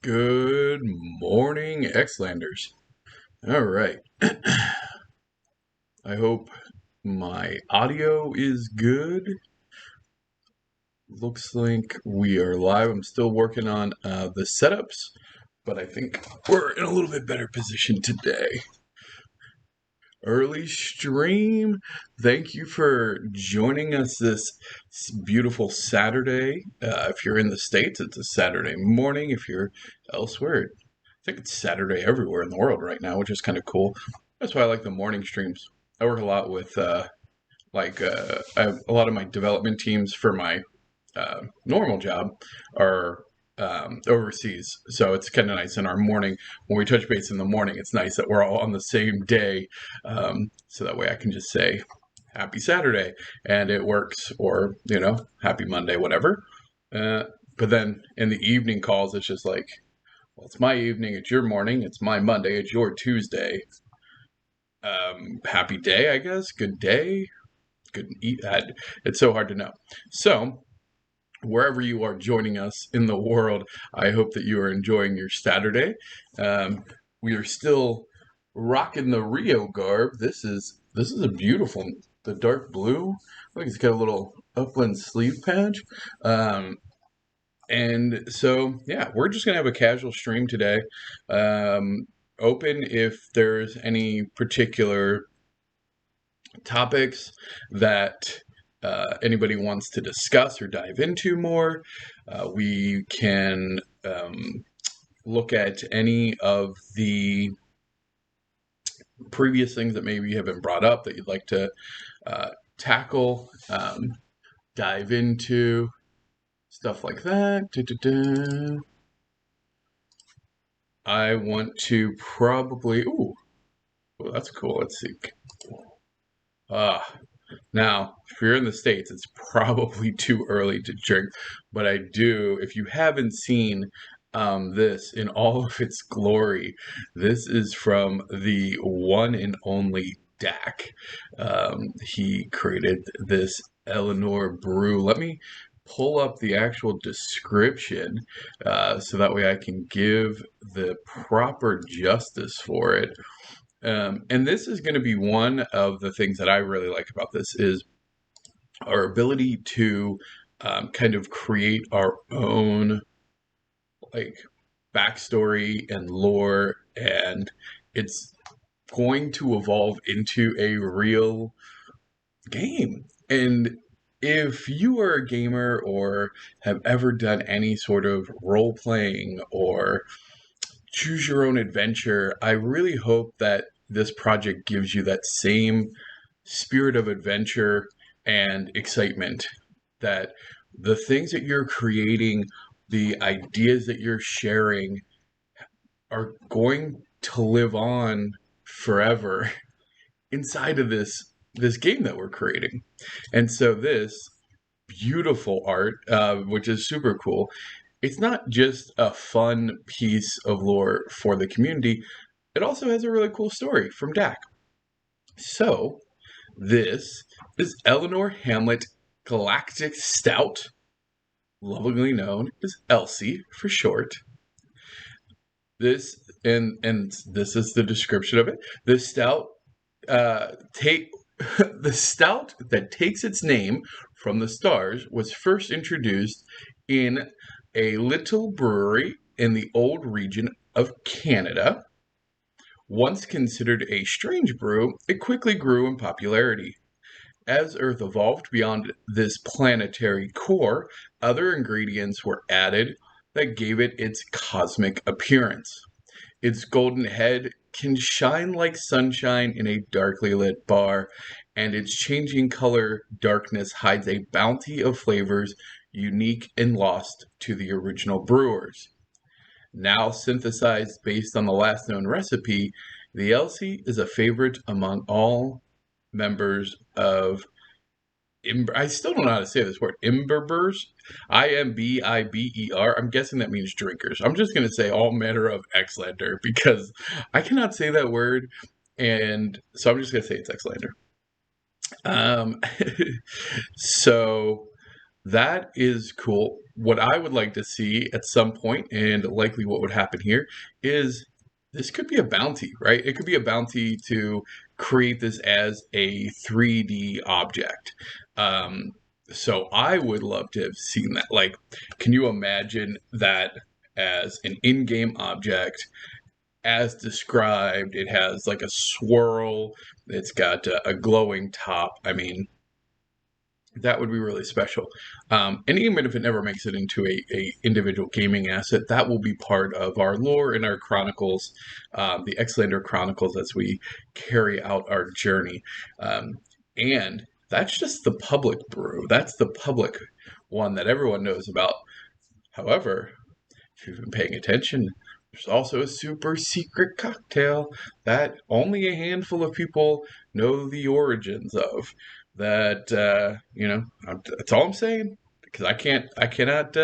Good morning, Xlanders. All right. I hope my audio is good. Looks like we are live. I'm still working on the setups, but I think we're in a little bit better position today. Early stream. Thank you for joining us this beautiful Saturday. If you're in the States, it's a Saturday morning. If you're elsewhere, I think it's Saturday everywhere in the world right now, which is kind of cool. That's why I like the morning streams. I work a lot with I have a lot of my development teams for my normal job are overseas, so it's kind of nice in our morning when we touch base in the morning. It's nice that we're all on the same day, so that way I can just say happy Saturday and it works, or happy Monday, whatever. Uh, but then in the evening calls, it's just like, well, it's my evening, it's your morning, it's my Monday, it's your Tuesday. Happy day, I guess. Good day. Good eat. It's so hard to know. So wherever you are joining us in the world, I hope that you are enjoying your Saturday. We are still rocking the Rio garb. This is a beautiful, the dark blue. I think it's got a little upland sleeve patch. And so, yeah, we're just gonna have a casual stream today. Open if there's any particular topics that anybody wants to discuss or dive into more. We can look at any of the previous things that maybe have been brought up that you'd like to tackle, dive into, stuff like that. Da-da-da. I want to probably. Ooh, well, that's cool. Let's see. Now, if you're in the States, it's probably too early to drink, but I do, if you haven't seen this in all of its glory, this is from the one and only Dak. He created this Eleanor brew. Let me pull up the actual description so that way I can give the proper justice for it. And this is going to be one of the things that I really like about this is our ability to kind of create our own like backstory and lore, and it's going to evolve into a real game. And if you are a gamer or have ever done any sort of role playing or choose your own adventure, I really hope that this project gives you that same spirit of adventure and excitement, that the things that you're creating, the ideas that you're sharing are going to live on forever inside of this game that we're creating. And so this beautiful art, which is super cool, it's not just a fun piece of lore for the community, it also has a really cool story from Dak. So, this is Eleanor Hamlet Galactic Stout, lovingly known as Elsie for short. This and this is the description of it. The stout take the stout that takes its name from the stars was first introduced in a little brewery in the old region of Canada. Once considered a strange brew, it quickly grew in popularity. As Earth evolved beyond this planetary core, other ingredients were added that gave it its cosmic appearance. Its golden head can shine like sunshine in a darkly lit bar, and its changing color darkness hides a bounty of flavors unique and lost to the original brewers. Now synthesized based on the last known recipe, the Elsie is a favorite among all members of I still don't know how to say this word. Imbibbers, Imbiber. I'm guessing that means drinkers. I'm just gonna say all manner of Xlander because I cannot say that word, and so I'm just gonna say it's Xlander. Um, so That is cool. What I would like to see at some point, and likely what would happen here, is this could be a bounty, right? It could be a bounty to create this as a 3D object. Um, so I would love to have seen that. Like, can you imagine that as an in-game object? As described, it has like a swirl, it's got a glowing top. I mean, that would be really special. And even if it never makes it into a individual gaming asset, that will be part of our lore and our chronicles, the Xlander Chronicles, as we carry out our journey. And that's just the public brew. That's the public one that everyone knows about. However, if you've been paying attention, there's also a super secret cocktail that only a handful of people know the origins of. That that's all I'm saying, because I cannot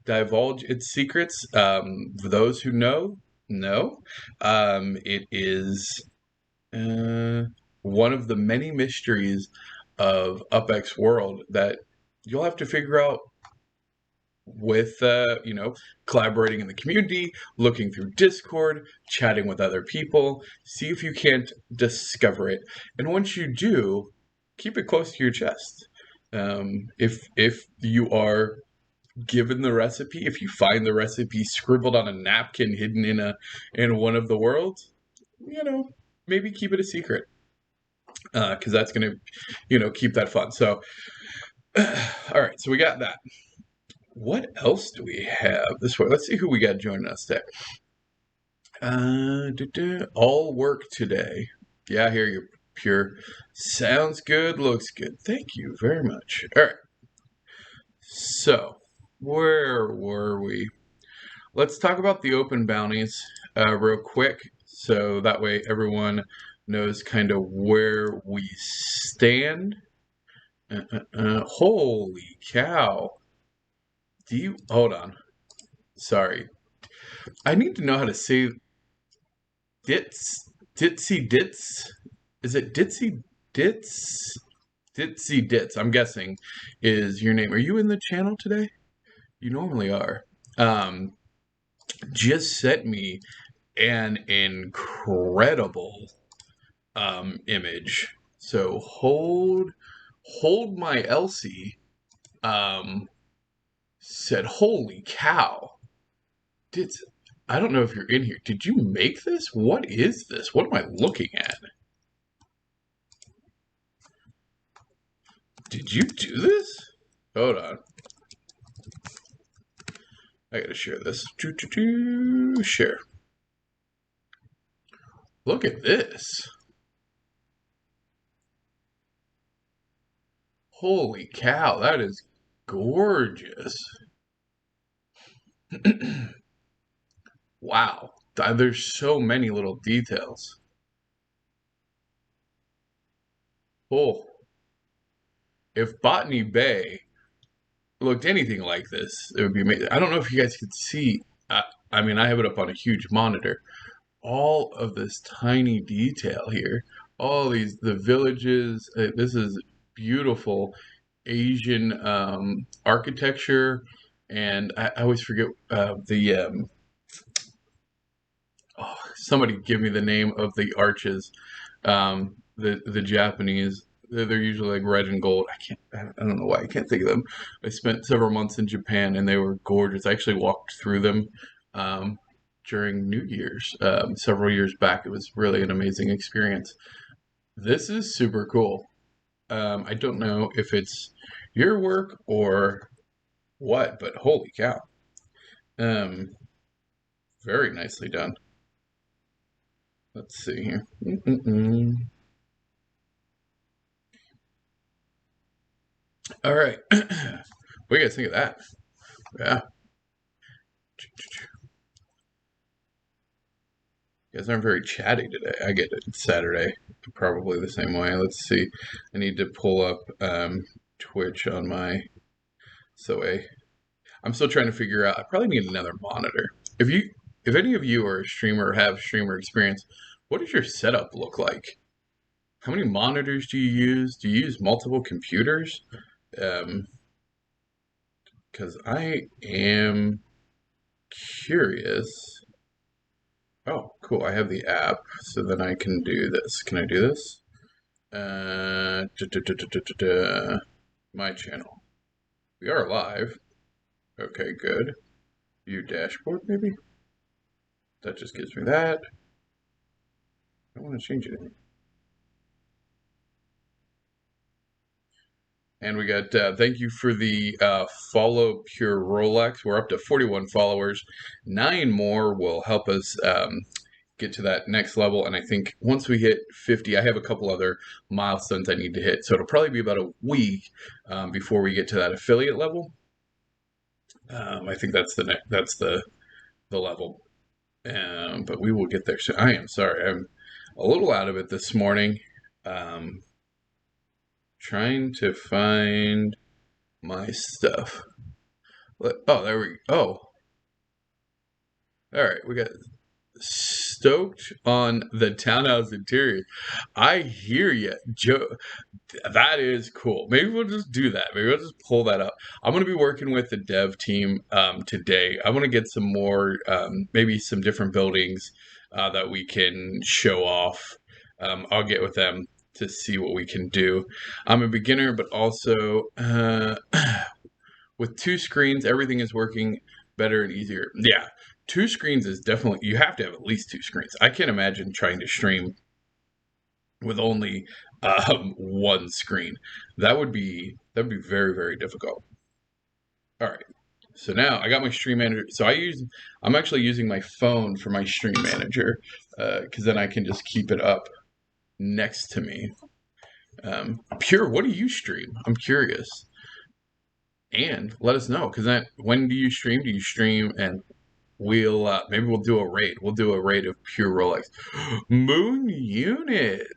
divulge its secrets. For those who know. It is one of the many mysteries of UpX World that you'll have to figure out with collaborating in the community, looking through Discord, chatting with other people, see if you can't discover it. And once you do, keep it close to your chest. If you are given the recipe, if you find the recipe scribbled on a napkin hidden in one of the worlds, maybe keep it a secret, because that's gonna keep that fun. So all right, so we got that. What else do we have this way? Let's see who we got joining us today. All work today. Yeah, I hear you, Pure. Sounds good, looks good. Thank you very much. All right. So, where were we? Let's talk about the open bounties real quick, so that way everyone knows kind of where we stand. Holy cow. Hold on. Sorry. I need to know how to say Ditsy Dits. Is it Ditsy Dits? Ditsy Dits, I'm guessing, is your name. Are you in the channel today? You normally are. Just sent me an incredible image. So hold my Elsie. Said, holy cow. I don't know if you're in here. Did you make this? What is this? What am I looking at? Did you do this? Hold on. I gotta share this. Share. Look at this. Holy cow, that is gorgeous. Wow, there's so many little details. Oh, if Botany Bay looked anything like this, it would be amazing. I don't know if you guys could see. I mean, I have it up on a huge monitor. All of this tiny detail here. All the villages. This is beautiful Asian architecture. And I always forget somebody give me the name of the arches. The Japanese, they're usually like red and gold. I don't know why I can't think of them. I spent several months in Japan and they were gorgeous. I actually walked through them during New Year's several years back. It was really an amazing experience. This is super cool. I don't know if it's your work or what, but holy cow. Very nicely done. Let's see here. All right. What do you guys think of that? Yeah. You guys aren't very chatty today. I get it. It's Saturday. Probably the same way. Let's see. I need to pull up Twitch on my... I'm still trying to figure out... I probably need another monitor. If any of you are a streamer or have streamer experience, what does your setup look like? How many monitors do you use? Do you use multiple computers? because I am curious. Oh, cool. I have the app, so then I can do this. Can I do this? My channel. We are live. Okay, good. View dashboard, maybe? That just gives me that. I don't want to change anything. And we got, thank you for the follow Pure Rolex. We're up to 41 followers. 9 more will help us get to that next level. And I think once we hit 50, I have a couple other milestones I need to hit. So it'll probably be about a week before we get to that affiliate level. I think that's the level. But we will get there soon. I am sorry. I'm a little out of it this morning. Trying to find my stuff. Oh, there we go. Oh. All right, we got stoked on the townhouse interior. I hear you, Joe. That is cool. Maybe we'll just do that. Maybe we'll just pull that up. I'm going to be working with the dev team today. I want to get some more, maybe some different buildings that we can show off. I'll get with them to see what we can do. I'm a beginner, but also with 2 screens, everything is working better and easier. Yeah, 2 screens is definitely, you have to have at least 2 screens. I can't imagine trying to stream with only 1 screen. That'd be very, very difficult. All right. So now I got my stream manager. So I'm actually using my phone for my stream manager because then I can just keep it up next to me. Pure, what do you stream? I'm curious. And let us know, because then when do you stream? Do you stream? And we'll maybe we'll do a raid. We'll do a raid of Pure Rolex. Moon Unit.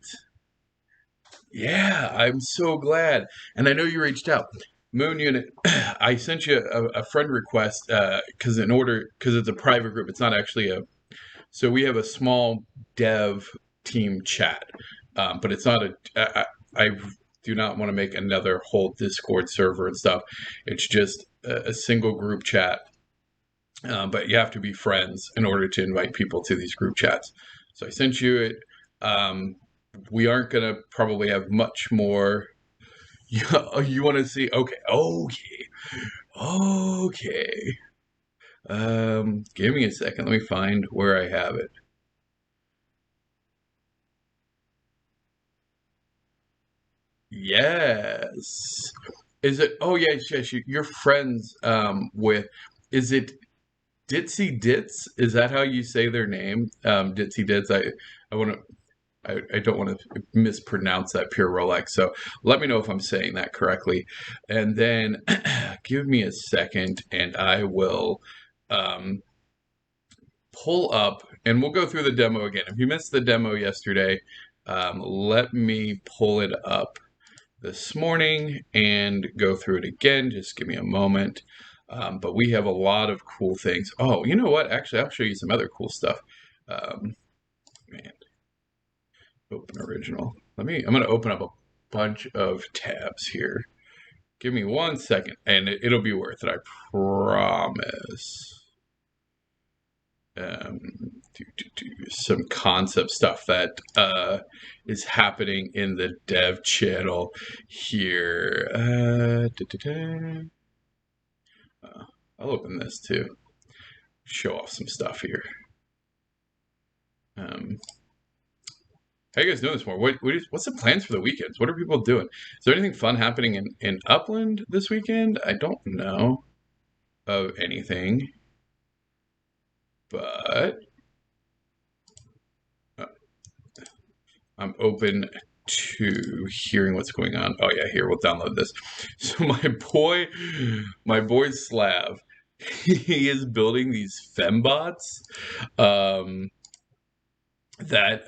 Yeah, I'm so glad. And I know you reached out. Moon Unit, I sent you a friend request because it's a private group. It's not actually so we have a small dev team chat, but it's not I do not want to make another whole Discord server and stuff. It's just a single group chat, but you have to be friends in order to invite people to these group chats. So I sent you it. We aren't going to probably have much more. You want to see? Okay. Give me a second. Let me find where I have it. Yes. Is it? Oh, yes, yes. You're friends with. Is it Ditsy Dits? Is that how you say their name? Ditsy Dits. I want to. I don't want to mispronounce that Pure Rolex. So let me know if I'm saying that correctly. And then give me a second and I will pull up and we'll go through the demo again. If you missed the demo yesterday, let me pull it up this morning and go through it again. Just give me a moment. But we have a lot of cool things. Oh, you know what? Actually, I'll show you some other cool stuff. Man. Open original. I'm going to open up a bunch of tabs here. Give me 1 second and it'll be worth it. I promise. Some concept stuff that is happening in the dev channel here. I'll open this too. Show off some stuff here. How you guys doing this morning? What's the plans for the weekends? What are people doing? Is there anything fun happening in Upland this weekend? I don't know of anything, but I'm open to hearing what's going on. Oh yeah, here, we'll download this. So my boy Slav, he is building these fembots that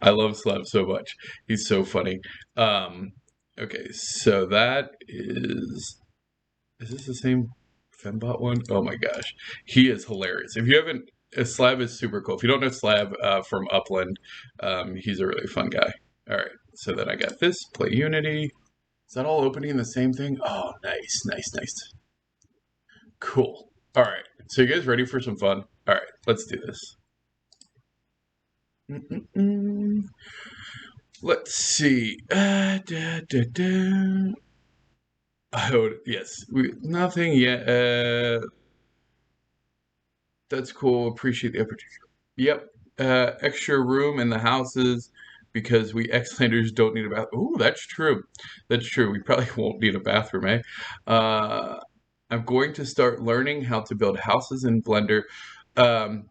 I love Slav so much. He's so funny. Okay, so that is this the same Fembot one? Oh my gosh. He is hilarious. If you haven't, Slav is super cool. If you don't know Slav from Upland, he's a really fun guy. All right, so then I got this, play Unity. Is that all opening in the same thing? Oh, nice, nice, nice. Cool. All right. So you guys ready for some fun? All right, let's do this. Let's see. Oh, yes. Nothing yet. That's cool. Appreciate the opportunity. Yep. Extra room in the houses because we Xlanders don't need a bath. Ooh, that's true. That's true. We probably won't need a bathroom, eh? Uh, I'm going to start learning how to build houses in Blender. Um,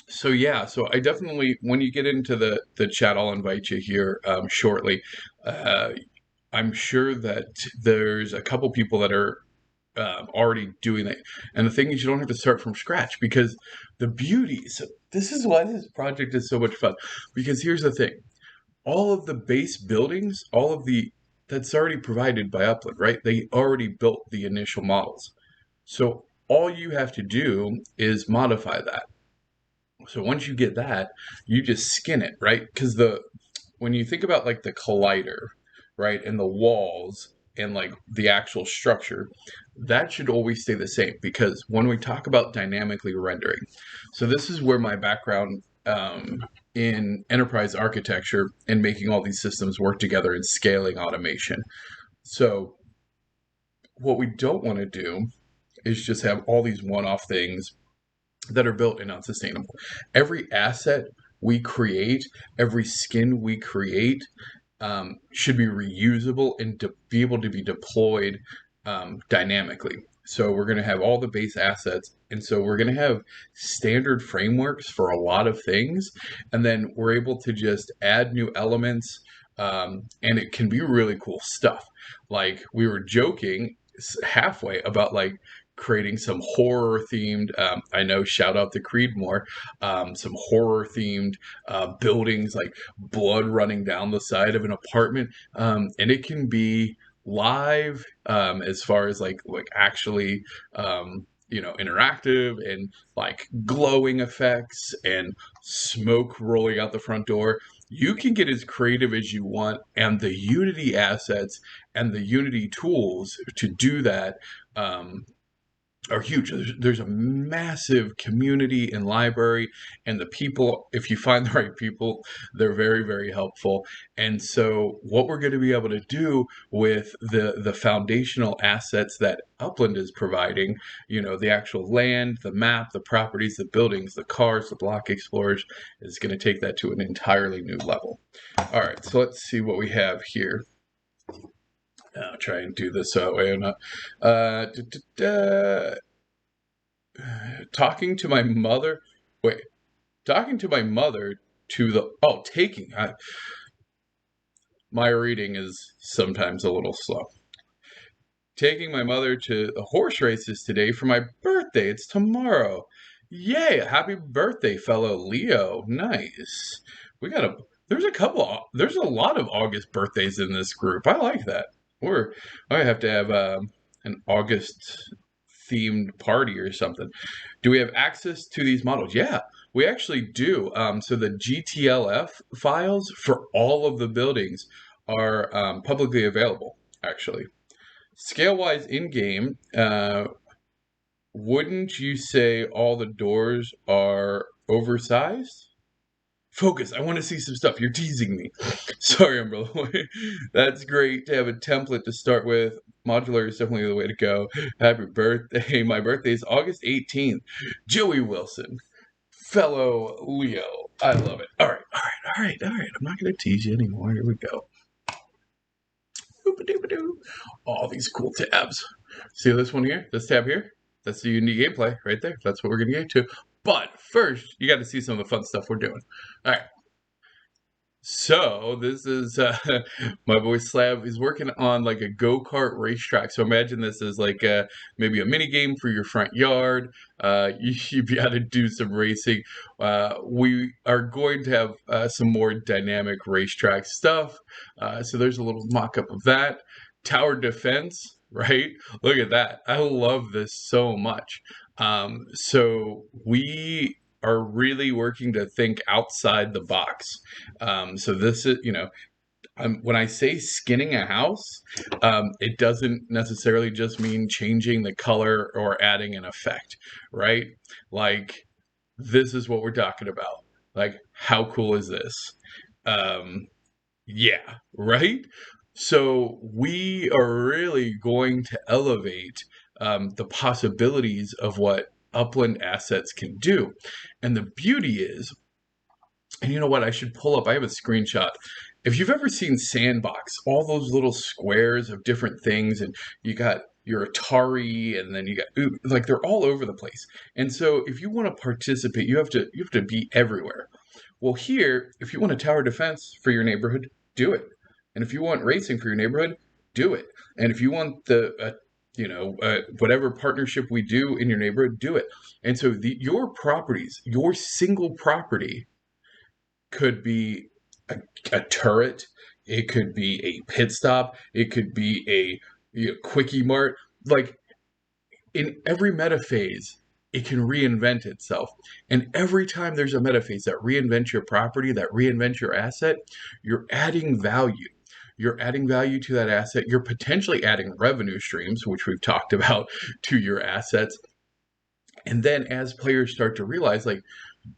so yeah, so I definitely, when you get into the chat, I'll invite you here shortly. Uh, I'm sure that there's a couple people that are already doing it. And the thing is, you don't have to start from scratch because the beauty. So this is why this project is so much fun. Because here's the thing: all of the base buildings, all of the that's already provided by Upland, right? They already built the initial models. So all you have to do is modify that. So once you get that, you just skin it, right? Because the when you think about like the collider, right, and the walls and like the actual structure, that should always stay the same because when we talk about dynamically rendering, so this is where my background in enterprise architecture and making all these systems work together and scaling automation. So what we don't want to do is just have all these one-off things that are built and unsustainable. Every asset we create, every skin we create, should be reusable and be able to be deployed dynamically. So we're going to have all the base assets, and so we're going to have standard frameworks for a lot of things, and then we're able to just add new elements, and it can be really cool stuff. Like we were joking halfway about like creating some horror themed I know, shout out to Creedmoor, some horror themed buildings like blood running down the side of an apartment, and it can be live as far as like actually interactive and like glowing effects and smoke rolling out the front door. You can get as creative as you want, and the Unity assets and the Unity tools to do that are huge. There's a massive community and library, and the people, if you find the right people, they're very, very helpful. And so what we're going to be able to do with the foundational assets that Upland is providing, the actual land, the map, the properties, the buildings, the cars, the block explorers, is going to take that to an entirely new level. All right, so let's see what we have here. I'll try and do this that way or not. Talking to my mother. Wait, talking to my mother to the. Oh, taking. My reading is sometimes a little slow. Taking my mother to the horse races today for my birthday. It's tomorrow. Yay! Happy birthday, fellow Leo. Nice. We got a. There's a couple. There's a lot of August birthdays in this group. I like that. I have to have an August themed party or something. Do we have access to these models? Yeah, we actually do. So the GTLF files for all of the buildings are publicly available, actually. Scale-wise in-game, wouldn't you say all the doors are oversized? Focus, I want to see some stuff. You're teasing me. Sorry, Umbrella. That's great to have a template to start with. Modular is definitely the way to go. Happy birthday. My birthday is August 18th. Joey Wilson, fellow Leo. I love it. All right. I'm not going to tease you anymore. Here we go. All these cool tabs. See this one here? This tab here? That's the unique gameplay right there. That's what we're going to get to. But first, you got to see some of the fun stuff we're doing. All right. So this is my boy Slav. He's working on like a go-kart racetrack. So imagine this as like maybe a mini game for your front yard. You'd be able to do some racing. We are going to have some more dynamic racetrack stuff. So there's a little mock-up of that. Tower defense, right? Look at that. I love this so much. So we are really working to think outside the box. So this is, when I say skinning a house, it doesn't necessarily just mean changing the color or adding an effect, right? Like, this is what we're talking about. Like, how cool is this? Um, yeah, right? So we are really going to elevate the possibilities of what upland assets can do. And the beauty is, and you know what? I should pull up. I have a screenshot. If you've ever seen Sandbox, all those little squares of different things, and you got your Atari, and then you got like they're all over the place. And so, if you want to participate, you have to be everywhere. Well, here, if you want a tower defense for your neighborhood, do it. And if you want racing for your neighborhood, do it. And if you want whatever partnership we do in your neighborhood, do it. And so your properties, your single property could be a turret, it could be a pit stop, it could be a quickie mart. Like, in every meta phase, it can reinvent itself. And every time there's a meta phase that reinvents your property, that reinvents your asset, you're adding value. You're adding value to that asset. You're potentially adding revenue streams, which we've talked about, to your assets. And then as players start to realize, like,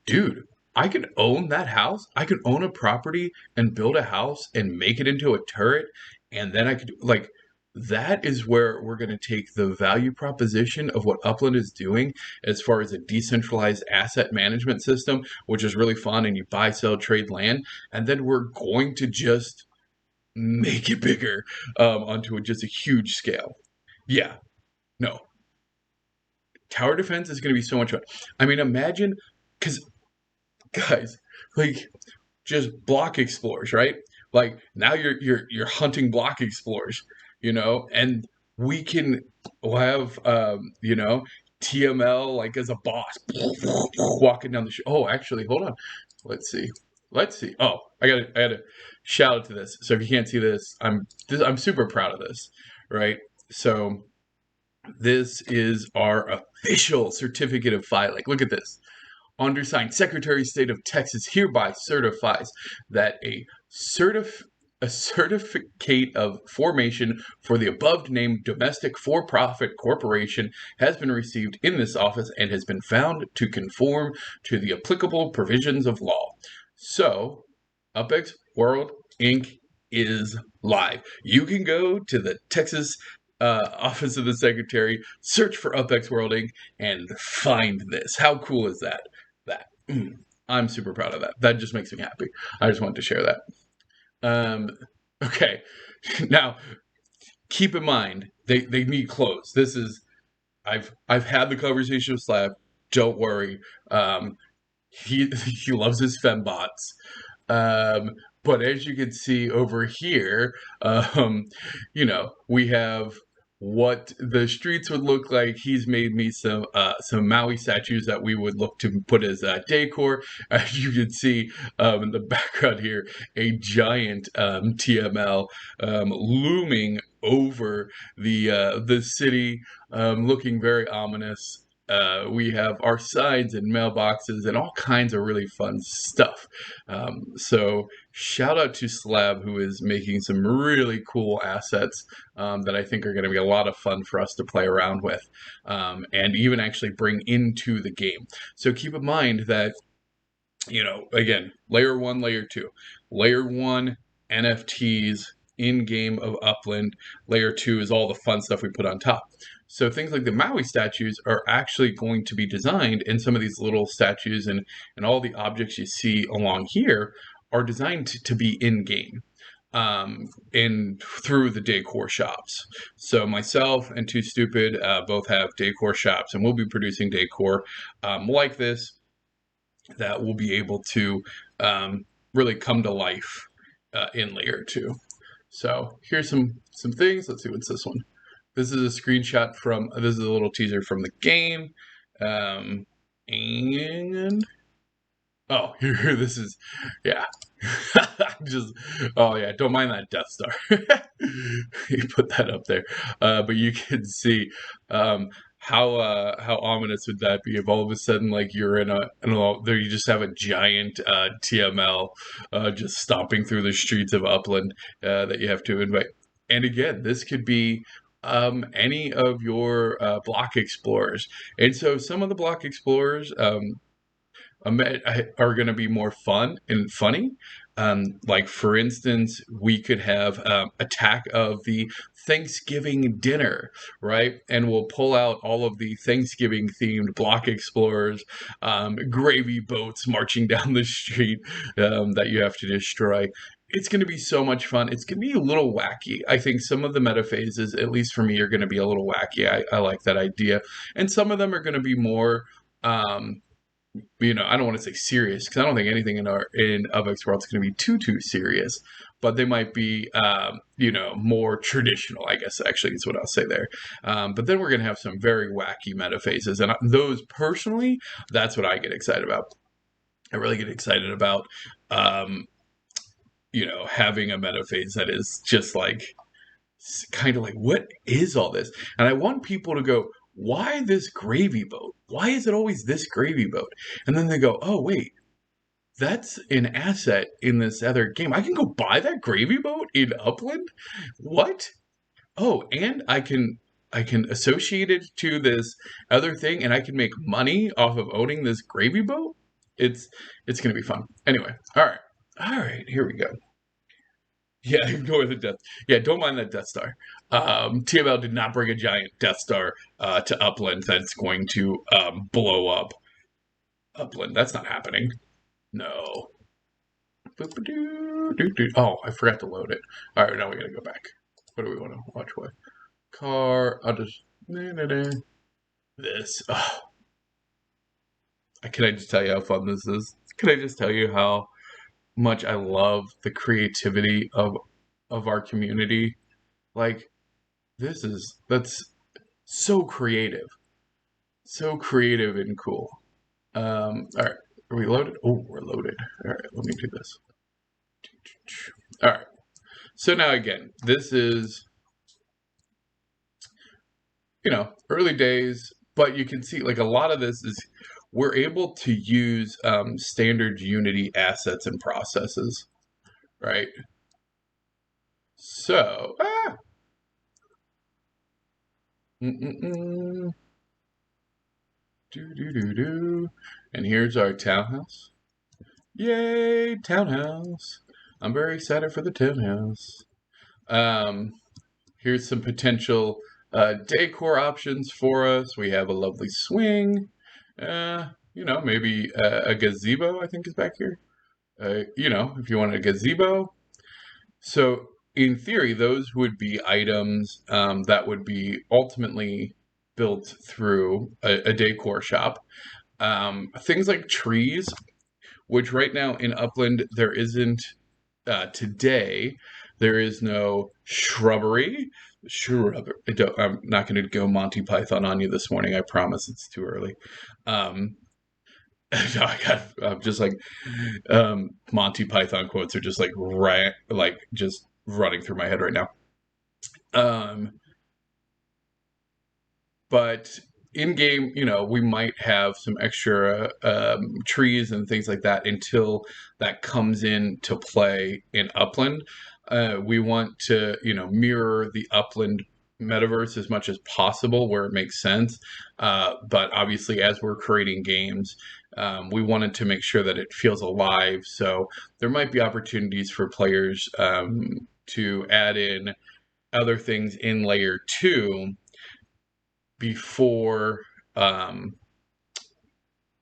dude, I can own that house. I can own a property and build a house and make it into a turret. And then I could, like, that is where we're going to take the value proposition of what Upland is doing as far as a decentralized asset management system, which is really fun. And you buy, sell, trade land. And then we're going to just make it bigger onto just a huge scale. Yeah, no. Tower defense is going to be so much fun. I mean, imagine, because guys, like, just block explorers, right? Like, now you're hunting block explorers, and we'll have TML like as a boss walking down the street. Oh, actually, hold on. Let's see. Let's see. Oh, I gotta shout out to this. So if you can't see this, I'm super proud of this, right? So this is our official certificate of filing. Look at this. Undersigned, Secretary of State of Texas hereby certifies that a certificate of formation for the above named domestic for-profit corporation has been received in this office and has been found to conform to the applicable provisions of law. So, UpX World Inc. is live. You can go to the Texas Office of the Secretary, search for UpX World Inc., and find this. How cool is that? I'm super proud of that. That just makes me happy. I just wanted to share that. Okay. Now, keep in mind, they need clothes. This is, I've had the conversation with Slab. Don't worry. He loves his fembots. But as you can see over here, we have what the streets would look like. He's made me some Maui statues that we would look to put as decor. As you can see in the background here, a giant TML looming over the city, looking very ominous. We have our signs and mailboxes and all kinds of really fun stuff. So shout out to Slab, who is making some really cool assets that I think are going to be a lot of fun for us to play around with, and even actually bring into the game. So keep in mind that, again, layer 1, layer 2. Layer 1, NFTs in-game of Upland. Layer 2 is all the fun stuff we put on top. So things like the Maui statues are actually going to be designed, and some of these little statues and all the objects you see along here are designed to be in-game and through the decor shops. So myself and Too Stupid both have decor shops, and we'll be producing decor like this that will be able to really come to life in layer 2. So here's some things. Let's see, what's this one? This is a screenshot this is a little teaser from the game. And oh, here, this is, yeah. Oh yeah, don't mind that Death Star. You put that up there. But you can see how ominous would that be if all of a sudden like you're there you just have a giant TML just stomping through the streets of Upland that you have to invite. And again, this could be any of your block explorers. And so some of the block explorers are going to be more fun and funny. Like for instance, we could have attack of the Thanksgiving dinner, right? And we'll pull out all of the Thanksgiving themed block explorers, gravy boats marching down the street that you have to destroy. It's going to be so much fun. It's going to be a little wacky. I think some of the meta phases, at least for me, are going to be a little wacky. I like that idea. And some of them are going to be more I don't want to say serious because I don't think anything in UpX World is going to be too serious, but they might be, more traditional, I guess, actually, is what I'll say there. But then we're going to have some very wacky meta phases, and those personally, that's what I get excited about. I really get excited about, having a meta phase that is just like, kind of like, what is all this? And I want people to go, why this gravy boat? Why is it always this gravy boat? And then they go, oh, wait, that's an asset in this other game. I can go buy that gravy boat in Upland? What? Oh, and I can associate it to this other thing and I can make money off of owning this gravy boat? It's gonna be fun. Anyway, all right, here we go. Yeah, ignore the Death. Yeah, don't mind that Death Star. TML did not bring a giant Death Star to Upland that's going to blow up Upland. That's not happening. No. Oh, I forgot to load it. All right, now we gotta go back. What do we want to watch? What? Car. I'll just. This. Oh. Can I just tell you how fun this is? Can I just tell you how much I love the creativity of our community? Like, that's so creative. So creative and cool. All right. Are we loaded? Oh, we're loaded. All right, let me do this. All right. So now again, this is, early days, but you can see like a lot of this is we're able to use standard Unity assets and processes, right? So, and here's our townhouse. Yay, townhouse. I'm very excited for the townhouse. Here's some potential decor options for us. We have a lovely swing. Maybe a gazebo, I think is back here. If you want a gazebo. So in theory, those would be items that would be ultimately built through a decor shop. Things like trees, which right now in Upland there isn't today. There is no shrubbery. I'm not going to go Monty Python on you this morning. I promise it's too early. I'm just like Monty Python quotes are just like just running through my head right now. But in game, we might have some extra trees and things like that until that comes into play in Upland. We want to, mirror the Upland metaverse as much as possible where it makes sense. But obviously, as we're creating games, we wanted to make sure that it feels alive. So there might be opportunities for players to add in other things in layer 2 before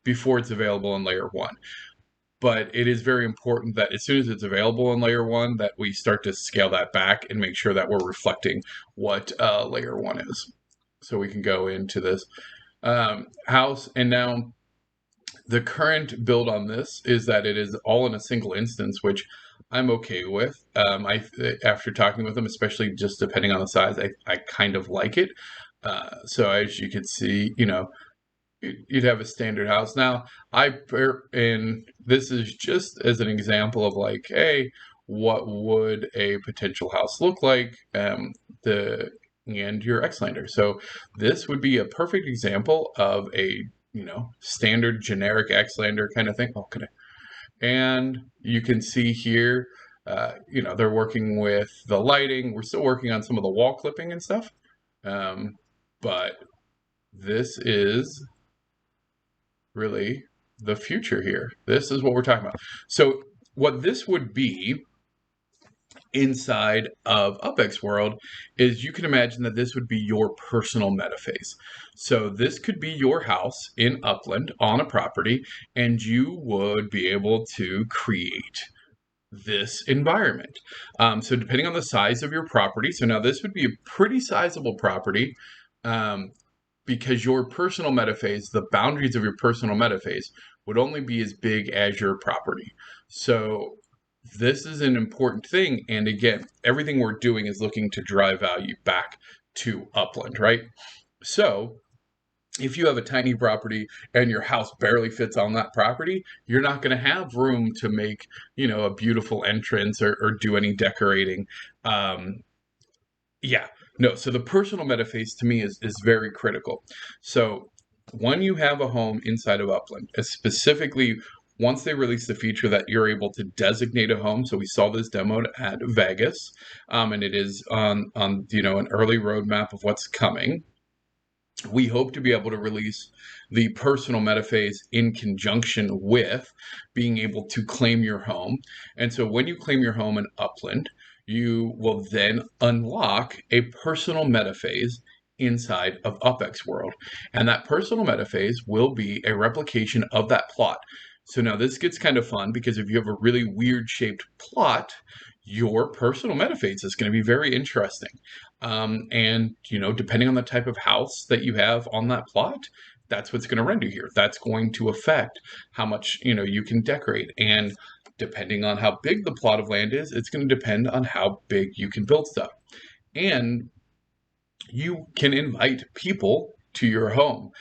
it's available in layer 1. But it is very important that as soon as it's available in layer 1, that we start to scale that back and make sure that we're reflecting what layer 1 is. So we can go into this house. And now the current build on this is that it is all in a single instance, which I'm okay with. After talking with them, especially just depending on the size, I kind of like it. So as you can see, you'd have a standard house. Now, and this is just as an example of like, hey, what would a potential house look like? The and your Xlander. So this would be a perfect example of a, standard generic Xlander kind of thing. Oh, can I? And you can see here, they're working with the lighting. We're still working on some of the wall clipping and stuff. But this is really the future here. This is what we're talking about. So what this would be inside of UpX World is, you can imagine that this would be your personal metaphase. So this could be your house in Upland on a property, and you would be able to create this environment. So depending on the size of your property, so now this would be a pretty sizable property, because your personal metaphase, the boundaries of your personal metaphase, would only be as big as your property. So this is an important thing. And again, everything we're doing is looking to drive value back to Upland, right? So if you have a tiny property and your house barely fits on that property, you're not going to have room to make, a beautiful entrance or do any decorating. Yeah, no. So the personal metaphase to me is very critical. So when you have a home inside of Upland, specifically once they release the feature that you're able to designate a home. So we saw this demoed at Vegas, and it is on an early roadmap of what's coming. We hope to be able to release the personal metaphase in conjunction with being able to claim your home. And so when you claim your home in Upland, you will then unlock a personal metaphase inside of UpX World. And that personal metaphase will be a replication of that plot. So now this gets kind of fun, because if you have a really weird shaped plot, your personal metaphase is going to be very interesting. And, depending on the type of house that you have on that plot, that's what's going to render here. That's going to affect how much, you can decorate. And depending on how big the plot of land is, it's going to depend on how big you can build stuff. And you can invite people to your home.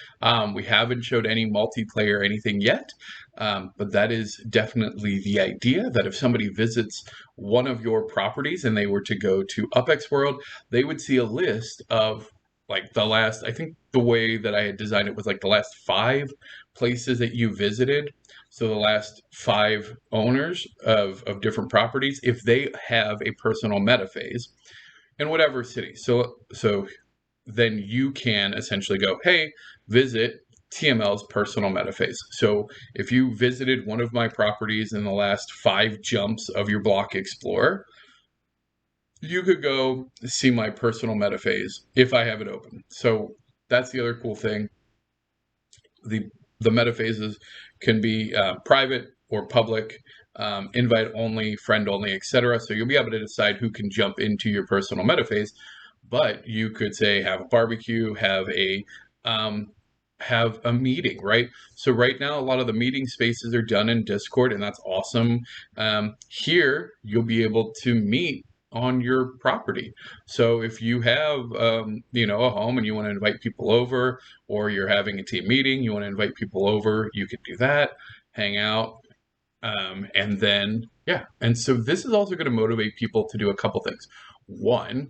We haven't showed any multiplayer or anything yet, but that is definitely the idea, that if somebody visits one of your properties and they were to go to UpX World, they would see a list of like the last, I think the way that I had designed it was like the last 5 places that you visited. So the last 5 owners of different properties, if they have a personal metaphase in whatever city. So then you can essentially go, hey, visit TML's personal metaphase. So if you visited one of my properties in the last 5 jumps of your Block Explorer, you could go see my personal metaphase if I have it open. So that's the other cool thing. The metaphases can be private or public, invite only, friend only, etc. So you'll be able to decide who can jump into your personal metaphase. But you could say have a barbecue, have a meeting, right? So right now, a lot of the meeting spaces are done in Discord, and that's awesome. Here, you'll be able to meet on your property. So if you have, a home and you want to invite people over, or you're having a team meeting, you want to invite people over, you could do that, hang out, and then, yeah. And so this is also going to motivate people to do a couple things. One,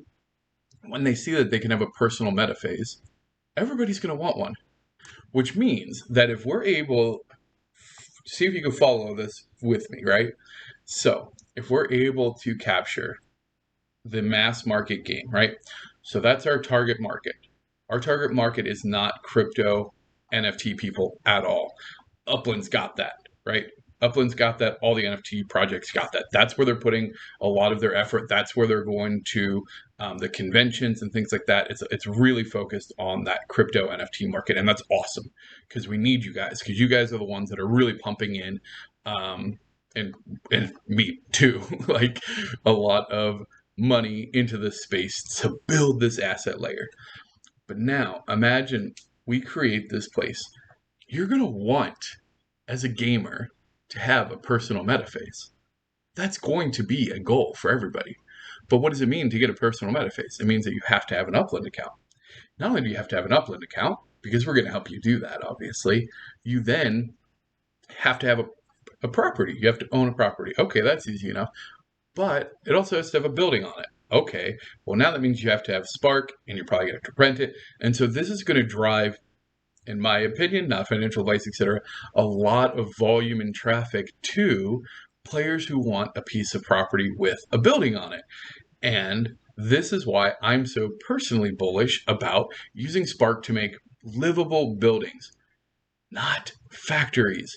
when they see that they can have a personal metaphase, everybody's going to want one, which means that if we're able, see if you can follow this with me, right? So if we're able to capture the mass market game, right? So that's our target market. Our target market is not crypto NFT people at all. Upland's got that, right? Upland's got that. All the NFT projects got that. That's where they're putting a lot of their effort. That's where they're going to the conventions and things like that. It's really focused on that crypto NFT market, and that's awesome, because we need you guys, because you guys are the ones that are really pumping in, and me too, like a lot of money into this space to build this asset layer. But now imagine we create this place. You're going to want, as a gamer, to have a personal metaphase. That's going to be a goal for everybody. But what does it mean to get a personal metaphase? It means that you have to have an Upland account. Not only do you have to have an Upland account, because we're going to help you do that, obviously, you then have to have a property. You have to own a property. Okay, that's easy enough. But it also has to have a building on it. Okay, well, now that means you have to have Spark, and you're probably going to have to rent it. And so this is going to drive, in my opinion, not financial advice, etc., a lot of volume and traffic to players who want a piece of property with a building on it. And this is why I'm so personally bullish about using Spark to make livable buildings, not factories.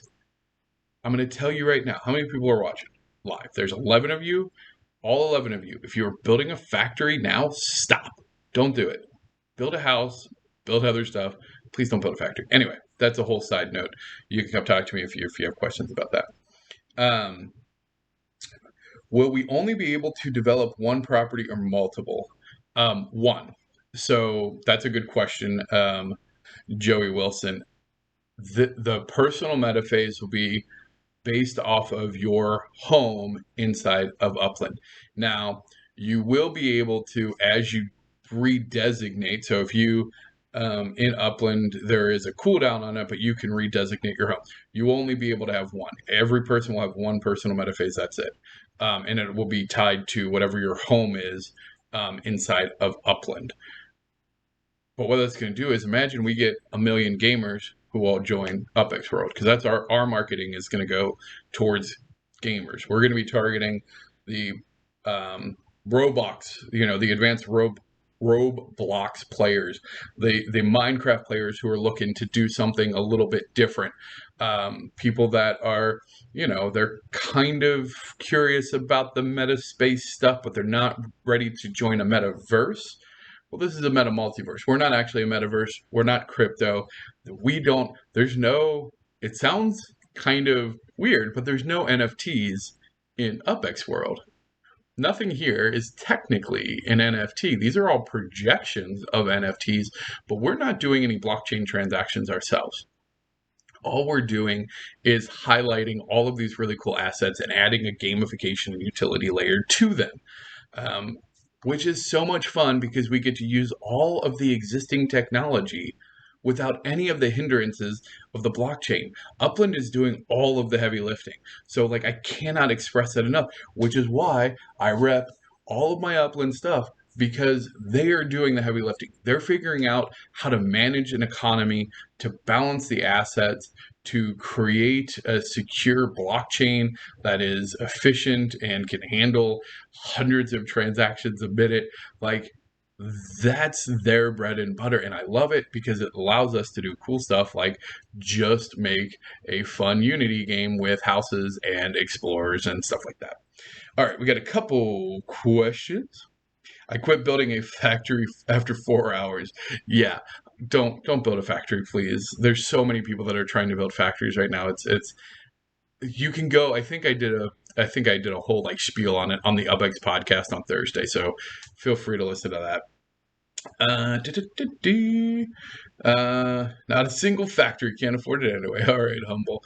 I'm going to tell you right now how many people are watching live. There's 11 of you, all 11 of you. If you're building a factory now, stop. Don't do it. Build a house, build other stuff. Please don't build a factory. Anyway, that's a whole side note. You can come talk to me if you have questions about that. Will we only be able to develop one property or multiple? One. So that's a good question, Joey Wilson. The personal meta phase will be based off of your home inside of Upland. Now, you will be able to, as you redesignate, so if you in Upland, there is a cooldown on it, but you can redesignate your home. You will only be able to have one. Every person will have one personal meta phase, that's it. And it will be tied to whatever your home is inside of Upland. But what that's going to do is imagine we get 1 million gamers who all join UpX World, because that's our marketing is going to go towards gamers. We're going to be targeting the Roblox, the advanced Roblox players, the Minecraft players who are looking to do something a little bit different. People that are, they're kind of curious about the meta space stuff, but they're not ready to join a metaverse. Well, this is a meta multiverse. We're not actually a metaverse. We're not crypto. It sounds kind of weird, but there's no NFTs in UpX World. Nothing here is technically an NFT. These are all projections of NFTs, but we're not doing any blockchain transactions ourselves. All we're doing is highlighting all of these really cool assets and adding a gamification and utility layer to them. Which is so much fun because we get to use all of the existing technology without any of the hindrances of the blockchain. Upland is doing all of the heavy lifting. So I cannot express that enough, which is why I rep all of my Upland stuff, because they are doing the heavy lifting. They're figuring out how to manage an economy, to balance the assets, to create a secure blockchain that is efficient and can handle hundreds of transactions a minute. That's their bread and butter, and I love it because it allows us to do cool stuff like just make a fun Unity game with houses and explorers and stuff like that. All right, we got a couple questions. I quit building a factory after 4 hours. Yeah, don't build a factory, please. There's so many people that are trying to build factories right now. It's you can go. I think I did a whole spiel on it on the UpX podcast on Thursday. So feel free to listen to that. Not a single factory, can't afford it anyway. All right, humble.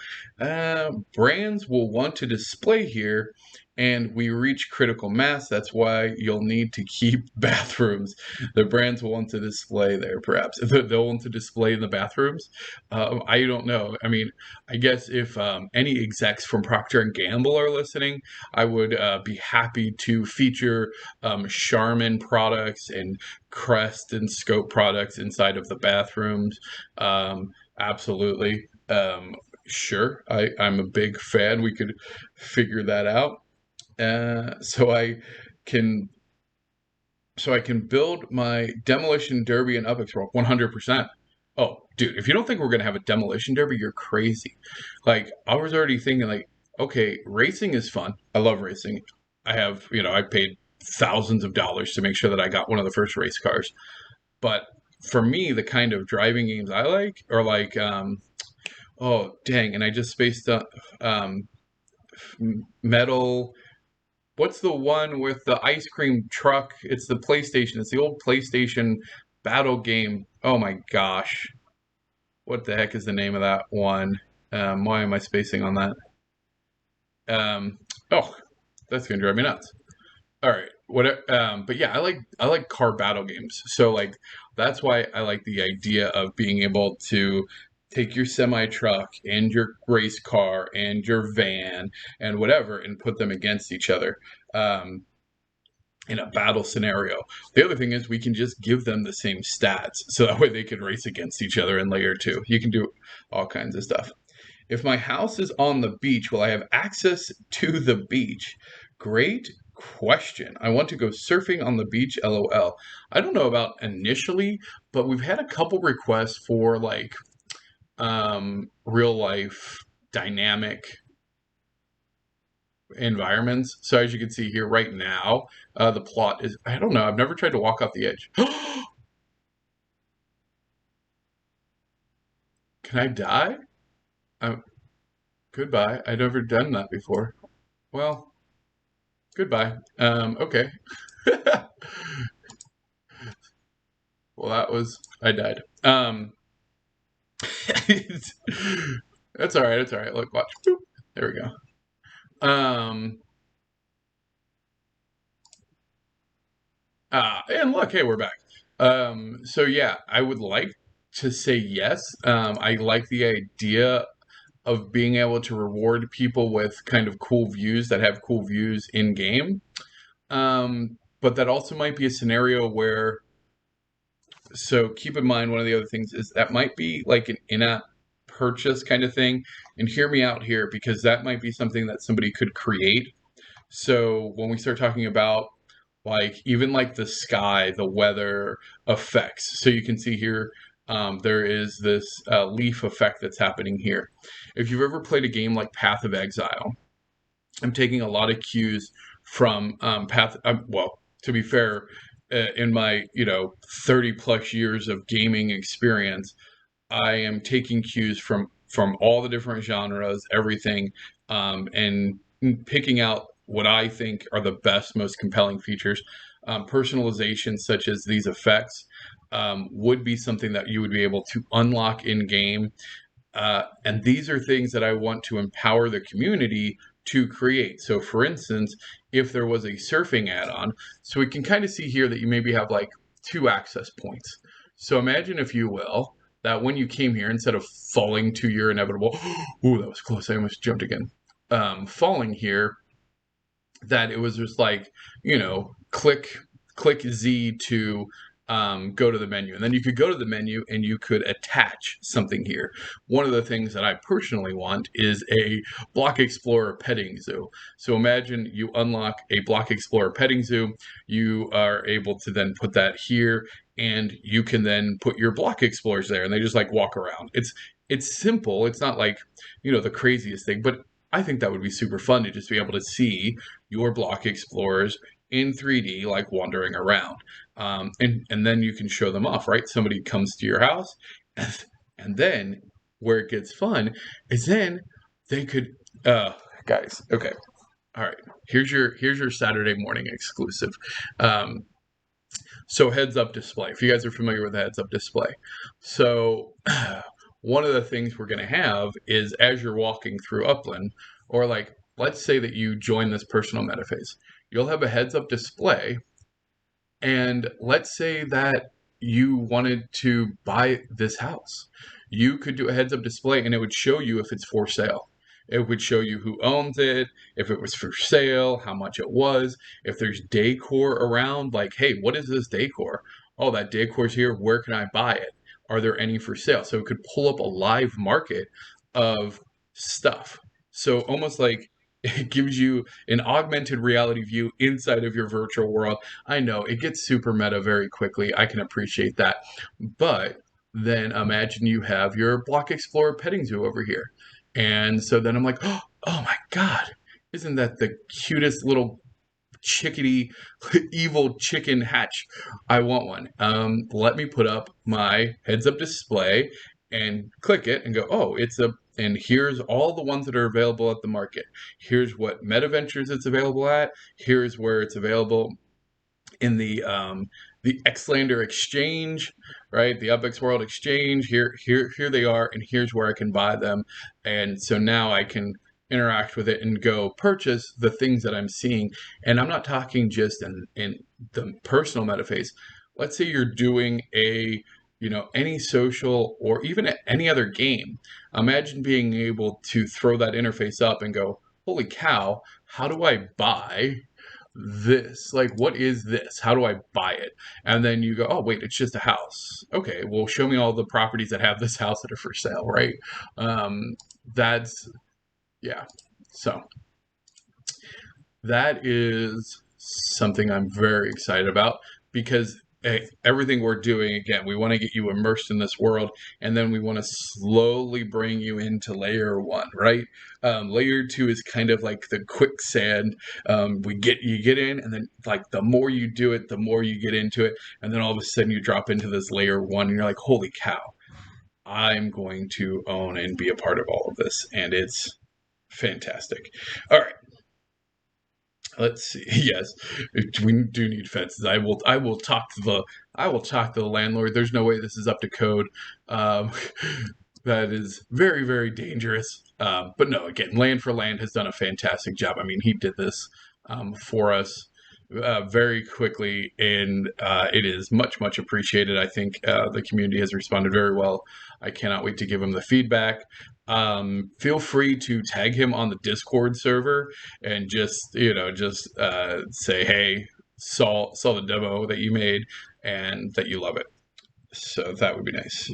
Brands will want to display here, and we reach critical mass. That's why you'll need to keep bathrooms. The brands will want to display there, perhaps. They'll want to display in the bathrooms. I don't know. I mean, I guess if any execs from Procter & Gamble are listening, I would be happy to feature Charmin products and Crest and Scope products inside of the bathrooms. Absolutely. Sure, I'm a big fan. We could figure that out. So I can build my demolition derby and UpX World 100%. Oh, dude, if you don't think we're gonna have a demolition derby, you're crazy. I was already thinking okay, racing is fun. I love racing. I paid thousands of dollars to make sure that I got one of the first race cars. But for me, the kind of driving games I like are oh dang, and I just spaced up Metal. What's the one with the ice cream truck? It's the PlayStation. It's the old PlayStation battle game. Oh my gosh. What the heck is the name of that one? Why am I spacing on that? Oh, that's gonna drive me nuts. All right. But yeah, I like car battle games. So that's why I like the idea of being able to take your semi truck and your race car and your van and whatever and put them against each other. in a battle scenario. The other thing is we can just give them the same stats, so that way they can race against each other in layer 2. You can do all kinds of stuff. If my house is on the beach, will I have access to the beach? Great question. I want to go surfing on the beach, LOL. I don't know about initially, but we've had a couple requests for like real life dynamic environments. So as you can see here right now, the plot is, I don't know, I've never tried to walk off the edge. Can I die? Goodbye. I've never done that before. Well, goodbye. Okay. Well, I died. That's all right. That's all right. Look, watch. Boop. There we go. And look, hey, we're back. So yeah, I would like to say yes. I like the idea of being able to reward people with kind of cool views that have cool views in game. But that also might be a scenario where, so keep in mind, one of the other things is that might be like an in-app purchase kind of thing. And hear me out here, because that might be something that somebody could create. So when we start talking about like even like the sky, the weather effects, so you can see here, there is this leaf effect that's happening here. If you've ever played a game like Path of Exile, I'm taking a lot of cues from well, to be fair, in my 30 plus years of gaming experience, I am taking cues from all the different genres, everything, and picking out what I think are the best, most compelling features. Personalization, such as these effects, would be something that you would be able to unlock in game. And these are things that I want to empower the community to create. So for instance, if there was a surfing add-on, so we can kind of see here that you maybe have like 2 access points. So imagine, if you will, that when you came here, instead of falling to your inevitable, ooh, that was close, I almost jumped again, falling here, that it was just like, click Z to go to the menu. And then you could go to the menu and you could attach something here. One of the things that I personally want is a Block Explorer petting zoo. So imagine you unlock a Block Explorer petting zoo. You are able to then put that here, and you can then put your Block Explorers there, and they just like walk around. It's simple. It's not like, the craziest thing, but I think that would be super fun to just be able to see your Block Explorers in 3D, like wandering around. And then you can show them off, right? Somebody comes to your house, and then where it gets fun is then they could, guys, okay, all right. Here's your Saturday morning exclusive. So heads up display. If you guys are familiar with heads up display, so one of the things we're going to have is, as you're walking through Upland, or like let's say that you join this personal metaphase, you'll have a heads up display. And let's say that you wanted to buy this house. You could do a heads up display, and it would show you if it's for sale. It would show you who owns it, if it was for sale, how much it was, if there's decor around, like, hey, what is this decor? Oh, that decor's here. Where can I buy it? Are there any for sale? So it could pull up a live market of stuff. So almost like it gives you an augmented reality view inside of your virtual world. I know it gets super meta very quickly. I can appreciate that. But then imagine you have your Block Explorer petting zoo over here. And so then I'm like, oh my God, isn't that the cutest little chickadee evil chicken hatch? I want one. Let me put up my heads up display and click it and go, oh, and here's all the ones that are available at the market. Here's what MetaVentures it's available at. Here's where it's available in the Xlander exchange, right? The UpX World exchange. Here they are, and here's where I can buy them. And so now I can interact with it and go purchase the things that I'm seeing. And I'm not talking just in the personal metaphase. Let's say you're doing any social or even any other game. Imagine being able to throw that interface up and go, holy cow, how do I buy this? Like, what is this? How do I buy it? And then you go, oh, wait, it's just a house. Okay, well, show me all the properties that have this house that are for sale, right? That's, yeah. So that is something I'm very excited about because everything we're doing, again, we want to get you immersed in this world, and then we want to slowly bring you into layer one, right? Layer two is kind of like the quicksand. You get in, and then like the more you do it, the more you get into it, and then all of a sudden you drop into this layer one, and you're like, holy cow, I'm going to own and be a part of all of this, and it's fantastic. All right. Let's see. Yes, we do need fences. I will talk to the landlord. There's no way this is up to code. Um, that is very, very dangerous. But no, again, Land for Land has done a fantastic job. I mean, he did this for us very quickly, and it is much, much appreciated. I think the community has responded very well. I cannot wait to give him the feedback. Feel free to tag him on the Discord server and just say, hey, saw the demo that you made and that you love it. So that would be nice.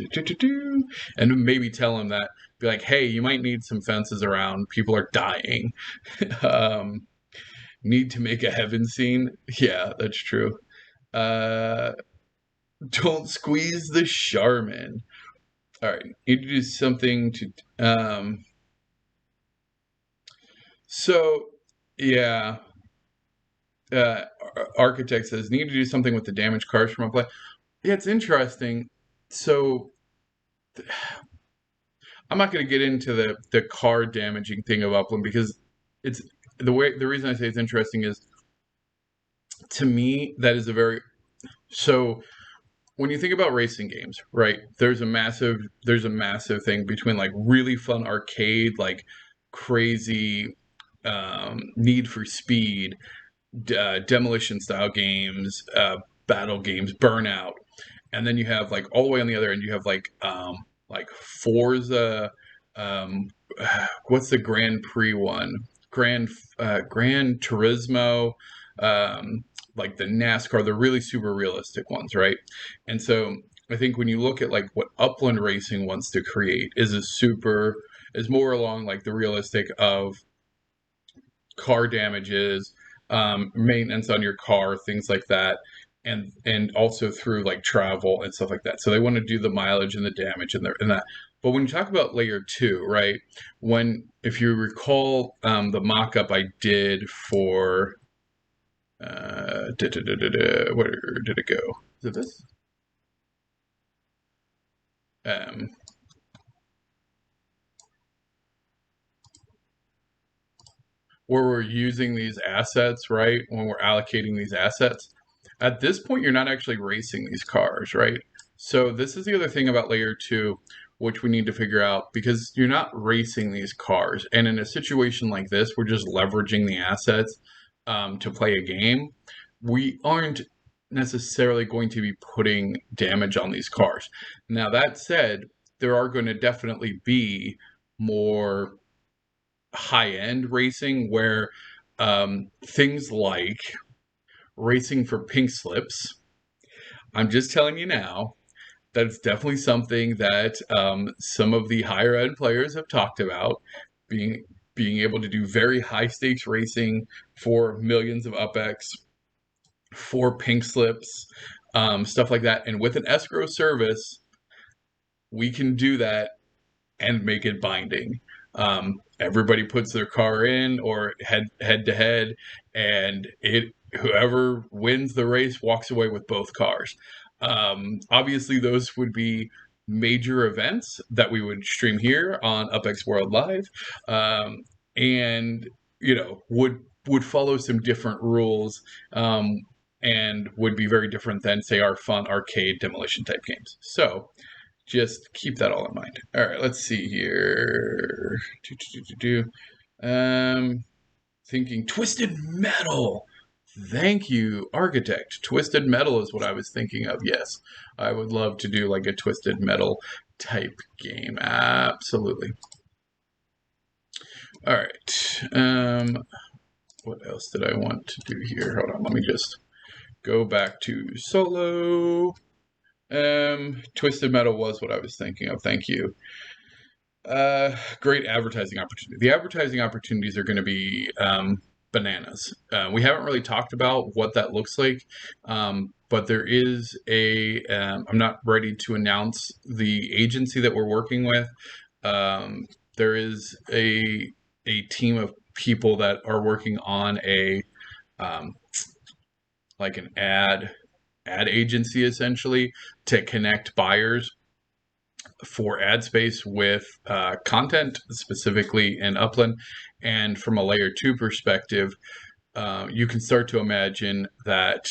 And maybe tell him that, be like, hey, you might need some fences around. People are dying. Need to make a heaven scene. Yeah, that's true. Don't squeeze the Charmin. All right, need to do something to. So, yeah. Architect says need to do something with the damaged cars from Upland. Yeah, it's interesting. So, I'm not going to get into the car damaging thing of Upland because it's the reason I say it's interesting is, to me, that is a very so when you think about racing games, right? There's a massive thing between like really fun arcade, like crazy Need for Speed, demolition style games, battle games, Burnout, and then you have like all the way on the other end, you have like Forza. Um, what's the Grand Prix one? Gran Turismo. Um, like the NASCAR, the really super realistic ones, right? And so I think when you look at like what Upland Racing wants to create is more along like the realistic of car damages, maintenance on your car, things like that, and also through like travel and stuff like that. So they want to do the mileage and the damage and that. But when you talk about layer two, right? If you recall, the mock-up I did for where did it go? Is it this? Um, where we're using these assets, right? When we're allocating these assets, at this point, you're not actually racing these cars, right? So this is the other thing about layer two, which we need to figure out because you're not racing these cars. And in a situation like this, we're just leveraging the assets to play a game. We aren't necessarily going to be putting damage on these cars. Now, that said, there are going to definitely be more high-end racing where things like racing for pink slips. I'm just telling you now, that's definitely something that some of the higher end players have talked about, being able to do very high stakes racing for millions of UpX, for pink slips, stuff like that. And with an escrow service, we can do that and make it binding. Everybody puts their car in or head to head, and whoever wins the race walks away with both cars. Obviously, those would be major events that we would stream here on UpX World Live, and would follow some different rules. And would be very different than, say, our fun arcade demolition type games. So just keep that all in mind. All right, let's see here. Thinking Twisted Metal. Thank you, Architect. Twisted Metal is what I was thinking of. Yes, I would love to do like a Twisted Metal type game. Absolutely. All right. what else did I want to do here? Hold on, let me just go back to solo. Twisted Metal was what I was thinking of. Thank you. Great advertising opportunity. The advertising opportunities are going to be bananas. We haven't really talked about what that looks like, but there is I'm not ready to announce the agency that we're working with. There is a team of people that are working on um, like an ad agency essentially to connect buyers for ad space with content specifically in Upland. And from a layer 2 perspective, you can start to imagine that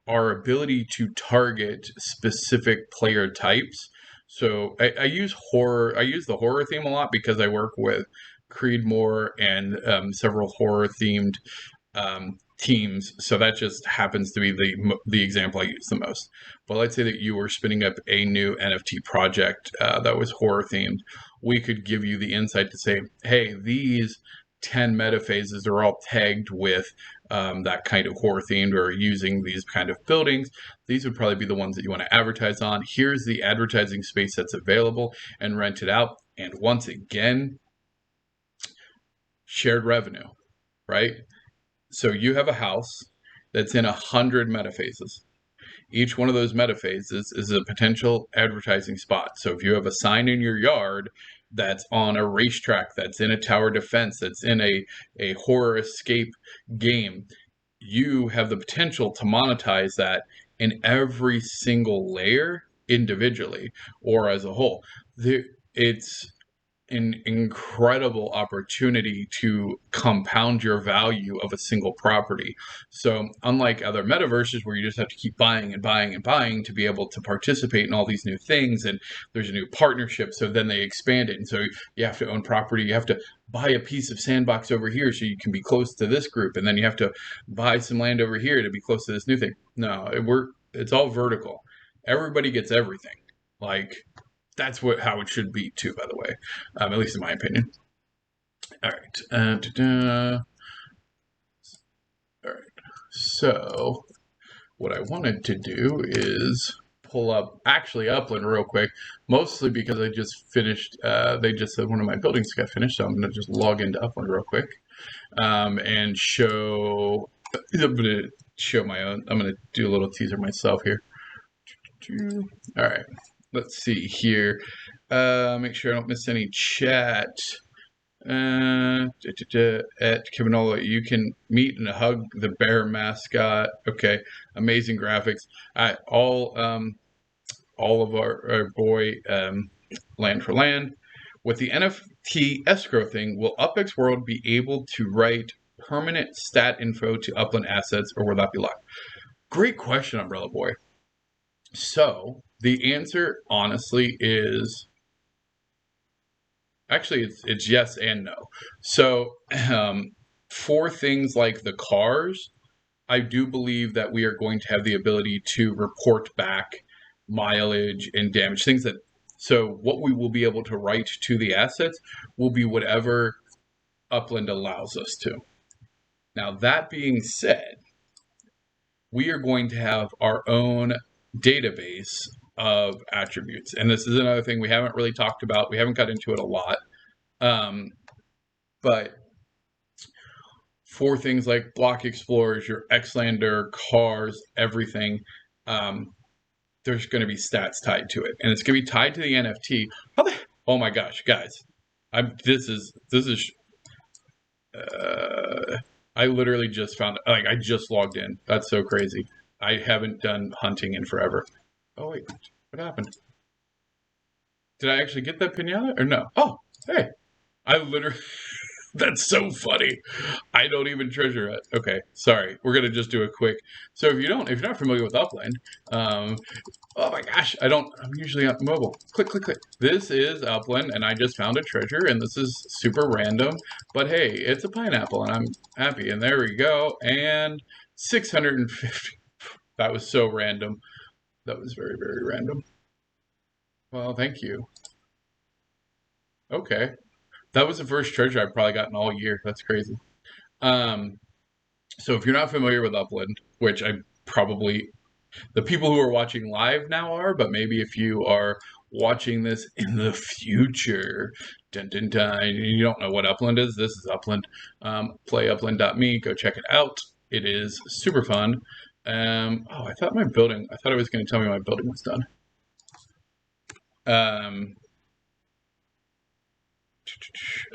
our ability to target specific player types. So I use horror. I use the horror theme a lot because I work with Creedmoor and several horror themed teams. So that just happens to be the example I use the most. But let's say that you were spinning up a new NFT project that was horror themed. We could give you the insight to say, hey, these 10 meta phases are all tagged with that kind of horror themed or using these kind of buildings. These would probably be the ones that you want to advertise on. Here's the advertising space that's available and rent it out. And once again, shared revenue, right? So you have a house that's in 100 metaphases. Each one of those metaphases is a potential advertising spot. So if you have a sign in your yard that's on a racetrack, that's in a tower defense, that's in a horror escape game, you have the potential to monetize that in every single layer individually or as a whole. It's an incredible opportunity to compound your value of a single property. So unlike other metaverses where you just have to keep buying and buying and buying to be able to participate in all these new things, and there's a new partnership, so then they expand it, and so you have to own property, you have to buy a piece of sandbox over here so you can be close to this group, and then you have to buy some land over here to be close to this new thing. No, it's all vertical. Everybody gets everything. Like, that's how it should be too, by the way, at least in my opinion. All right. All right. So what I wanted to do is pull up actually Upland real quick, mostly because I just finished. They just said one of my buildings got finished, so I'm going to just log into Upland real quick and show. I'm going to show my own. I'm going to do a little teaser myself here. All right. Let's see here. Make sure I don't miss any chat. At Kevinola, you can meet and hug the bear mascot. Okay, amazing graphics. All of our boy Land for Land. With the NFT escrow thing, will UpX World be able to write permanent stat info to Upland assets, or will that be locked? Great question, Umbrella Boy. So the answer, honestly, is actually it's yes and no. So for things like the cars, I do believe that we are going to have the ability to report back mileage and damage, things that. So what we will be able to write to the assets will be whatever Upland allows us to. Now that being said, we are going to have our own database of attributes. And this is another thing we haven't really talked about. We haven't got into it a lot. But for things like block explorers, your Xlander, cars, everything, there's going to be stats tied to it. And it's going to be tied to the NFT. Oh my gosh, guys. This is I literally just found, like, I just logged in. That's so crazy. I haven't done hunting in forever. Oh, wait. What happened? Did I actually get that pinata or no? Oh, hey. I literally... That's so funny. I don't even treasure it. Okay, sorry. We're gonna just do a quick. So if you're not familiar with Upland, oh my gosh, I'm usually on mobile. Click, click, click. This is Upland, and I just found a treasure, and this is super random. But hey, it's a pineapple, and I'm happy. And there we go. And 650. That was so random. That was very, very random. Well, thank you. Okay. That was the first treasure I've probably gotten all year. That's crazy. Um, So if you're not familiar with Upland, which I probably the people who are watching live now are, but maybe if you are watching this in the future, dun, dun, dun, and you don't know what Upland is, this is Upland. Playupland.me, go check it out. It is super fun. I thought it was going to tell me my building was done.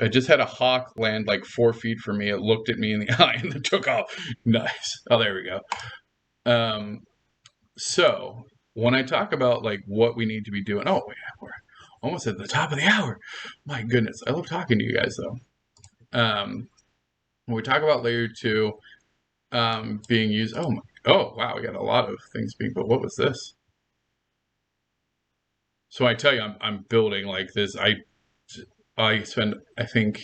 I just had a hawk land like 4 feet from me. It looked at me in the eye and then took off. Nice. Oh, there we go. So when I talk about like what we need to be doing, we're almost at the top of the hour. My goodness, I love talking to you guys though. When we talk about layer 2 being used, oh wow, we got a lot of things being. But what was this? So I tell you, I'm building like this. I spend I think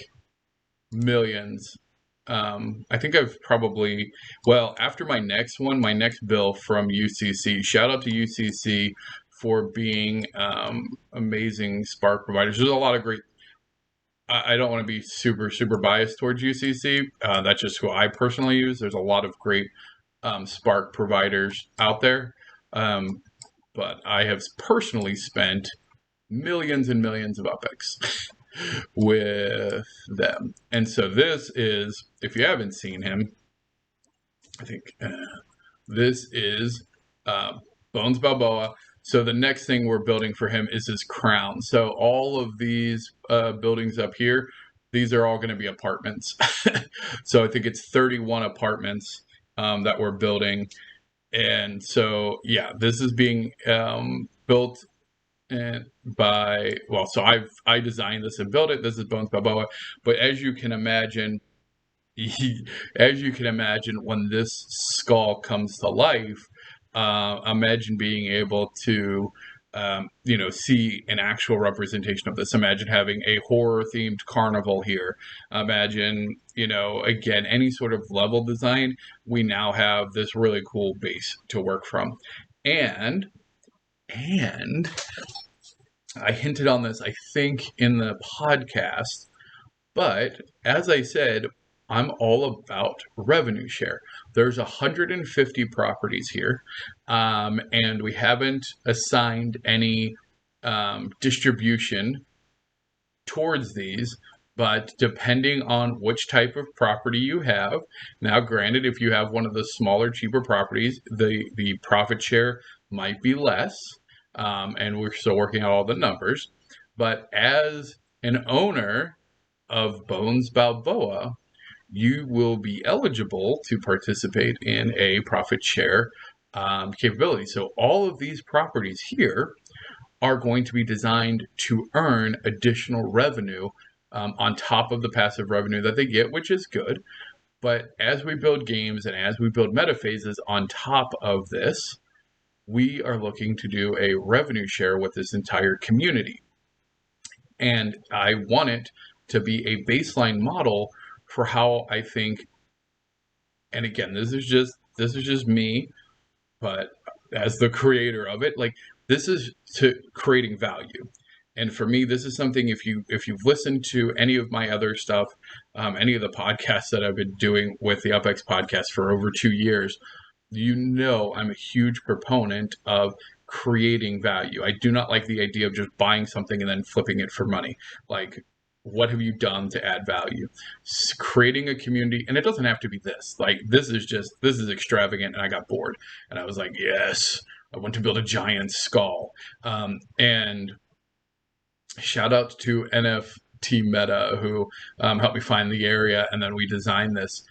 millions. I think I've probably, after my next bill from UCC, shout out to UCC for being amazing Spark providers. There's a lot of great, I don't want to be super, super biased towards UCC. That's just who I personally use. There's a lot of great Spark providers out there. But I have personally spent millions and millions of UpX with them. And so this is, if you haven't seen him, I think this is Bones Balboa. So the next thing we're building for him is his crown. So all of these buildings up here, these are all going to be apartments. So I think it's 31 apartments that we're building. And so, yeah, this is being built so I designed this and built it. This is Bones Balboa. But as you can imagine, when this skull comes to life, imagine being able to see an actual representation of this. Imagine having a horror themed carnival here. Imagine, again, any sort of level design. We now have this really cool base to work from. And I hinted on this, I think, in the podcast, but as I said, I'm all about revenue share. There's 150 properties here, and we haven't assigned any distribution towards these, but depending on which type of property you have, now granted, if you have one of the smaller, cheaper properties, the profit share might be less, and we're still working out all the numbers. But as an owner of Bones Balboa, you will be eligible to participate in a profit share capability. So all of these properties here are going to be designed to earn additional revenue on top of the passive revenue that they get, which is good. But as we build games and as we build meta phases on top of this, we are looking to do a revenue share with this entire community. And I want it to be a baseline model for how I think, and again, this is just me, but as the creator of it, like this is to creating value. And for me, this is something, if you've listened to any of my other stuff, any of the podcasts that I've been doing with the UpX podcast for over 2 years, I'm a huge proponent of creating value. I do not like the idea of just buying something and then flipping it for money. Like, what have you done to add value? Creating a community, and it doesn't have to be this. Like, this is extravagant, and I got bored. And I was like, yes, I want to build a giant skull. And shout out to NFT Meta, who helped me find the area, and then we designed this.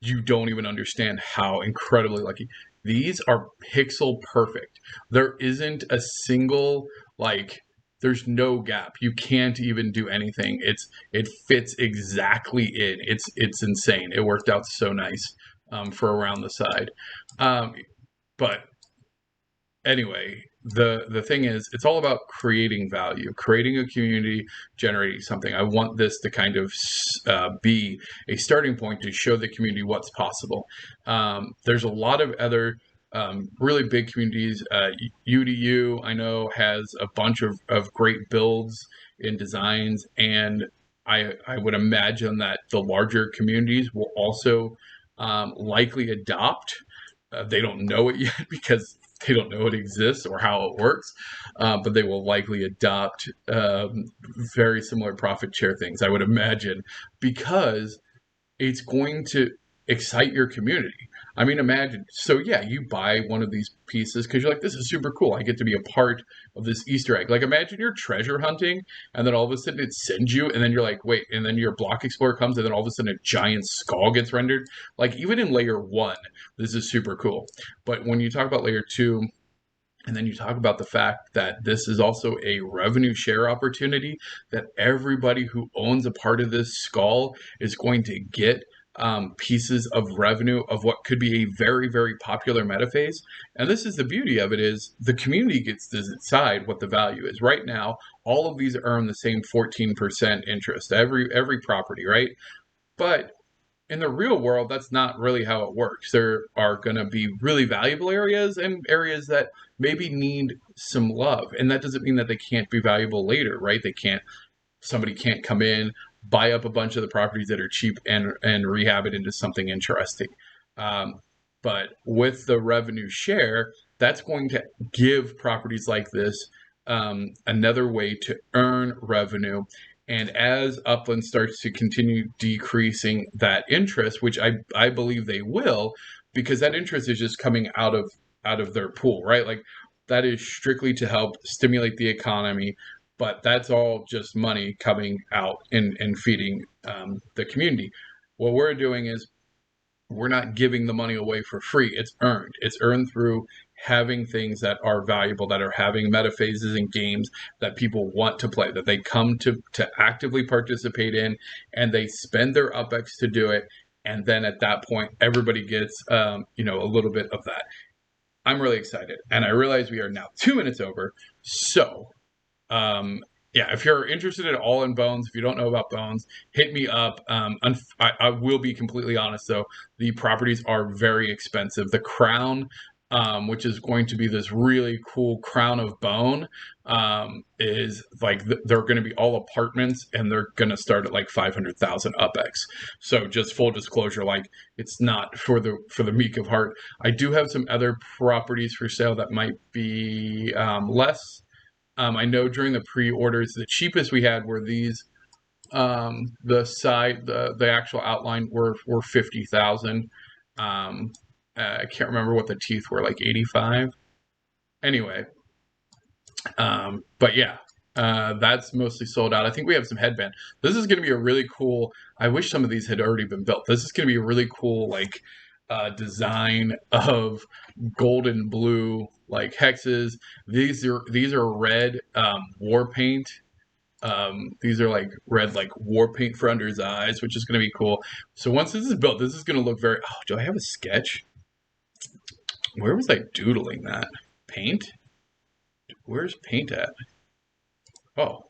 You don't even understand how incredibly lucky. These are pixel perfect. There isn't a single, there's no gap. You can't even do anything. It fits exactly in. It's insane. It worked out so nice for around the side. But anyway, the thing is, it's all about creating value, creating a community, generating something. I want this to kind of be a starting point to show the community what's possible. There's a lot of other really big communities. UDU, I know, has a bunch of great builds and designs, and I would imagine that the larger communities will also likely adopt. They don't know it yet because they don't know it exists or how it works, but they will likely adopt very similar profit share things, I would imagine, because it's going to excite your community. I mean, imagine. So yeah, you buy one of these pieces because you're like, this is super cool. I get to be a part of this Easter egg. Like, imagine you're treasure hunting, and then all of a sudden it sends you, and then you're like, wait, and then your block explorer comes, and then all of a sudden a giant skull gets rendered. Like, even in layer 1, this is super cool. But when you talk about layer 2, and then you talk about the fact that this is also a revenue share opportunity, that everybody who owns a part of this skull is going to get pieces of revenue of what could be a very, very popular metaphase. And this is the beauty of it, is the community gets to decide what the value is. Right now, all of these earn the same 14% interest, every property, right? But in the real world, that's not really how it works. There are going to be really valuable areas and areas that maybe need some love. And that doesn't mean that they can't be valuable later, right? Somebody can't come in, buy up a bunch of the properties that are cheap and rehab it into something interesting. But with the revenue share, that's going to give properties like this another way to earn revenue. And as Upland starts to continue decreasing that interest, which I believe they will, because that interest is just coming out of their pool, right? Like, that is strictly to help stimulate the economy, but that's all just money coming out and feeding the community. What we're doing is we're not giving the money away for free. It's earned. It's earned through having things that are valuable, that are having metaphases and games that people want to play, that they come to actively participate in, and they spend their UpX to do it. And then at that point, everybody gets, a little bit of that. I'm really excited. And I realize we are now 2 minutes over. So, yeah, if you're interested at all in Bones, if you don't know about Bones, hit me up. I will be completely honest, though. The properties are very expensive. The Crown, which is going to be this really cool Crown of Bone, is like, they're going to be all apartments, and they're going to start at like 500,000 UpX. So just full disclosure, like, it's not for the meek of heart. I do have some other properties for sale that might be less. I know during the pre-orders, the cheapest we had were these. The actual outline were 50,000. I can't remember what the teeth were, like 85. Anyway, but yeah, that's mostly sold out. I think we have some headband. This is going to be a really cool. I wish some of these had already been built. This is going to be a really cool, like, design of golden blue, like, hexes. These are red war paint. These are like red, like, war paint for under his eyes, which is going to be cool. So once this is built, this is going to look very. Oh, do I have a sketch? Where was I doodling that? Paint? Where's paint at? Oh.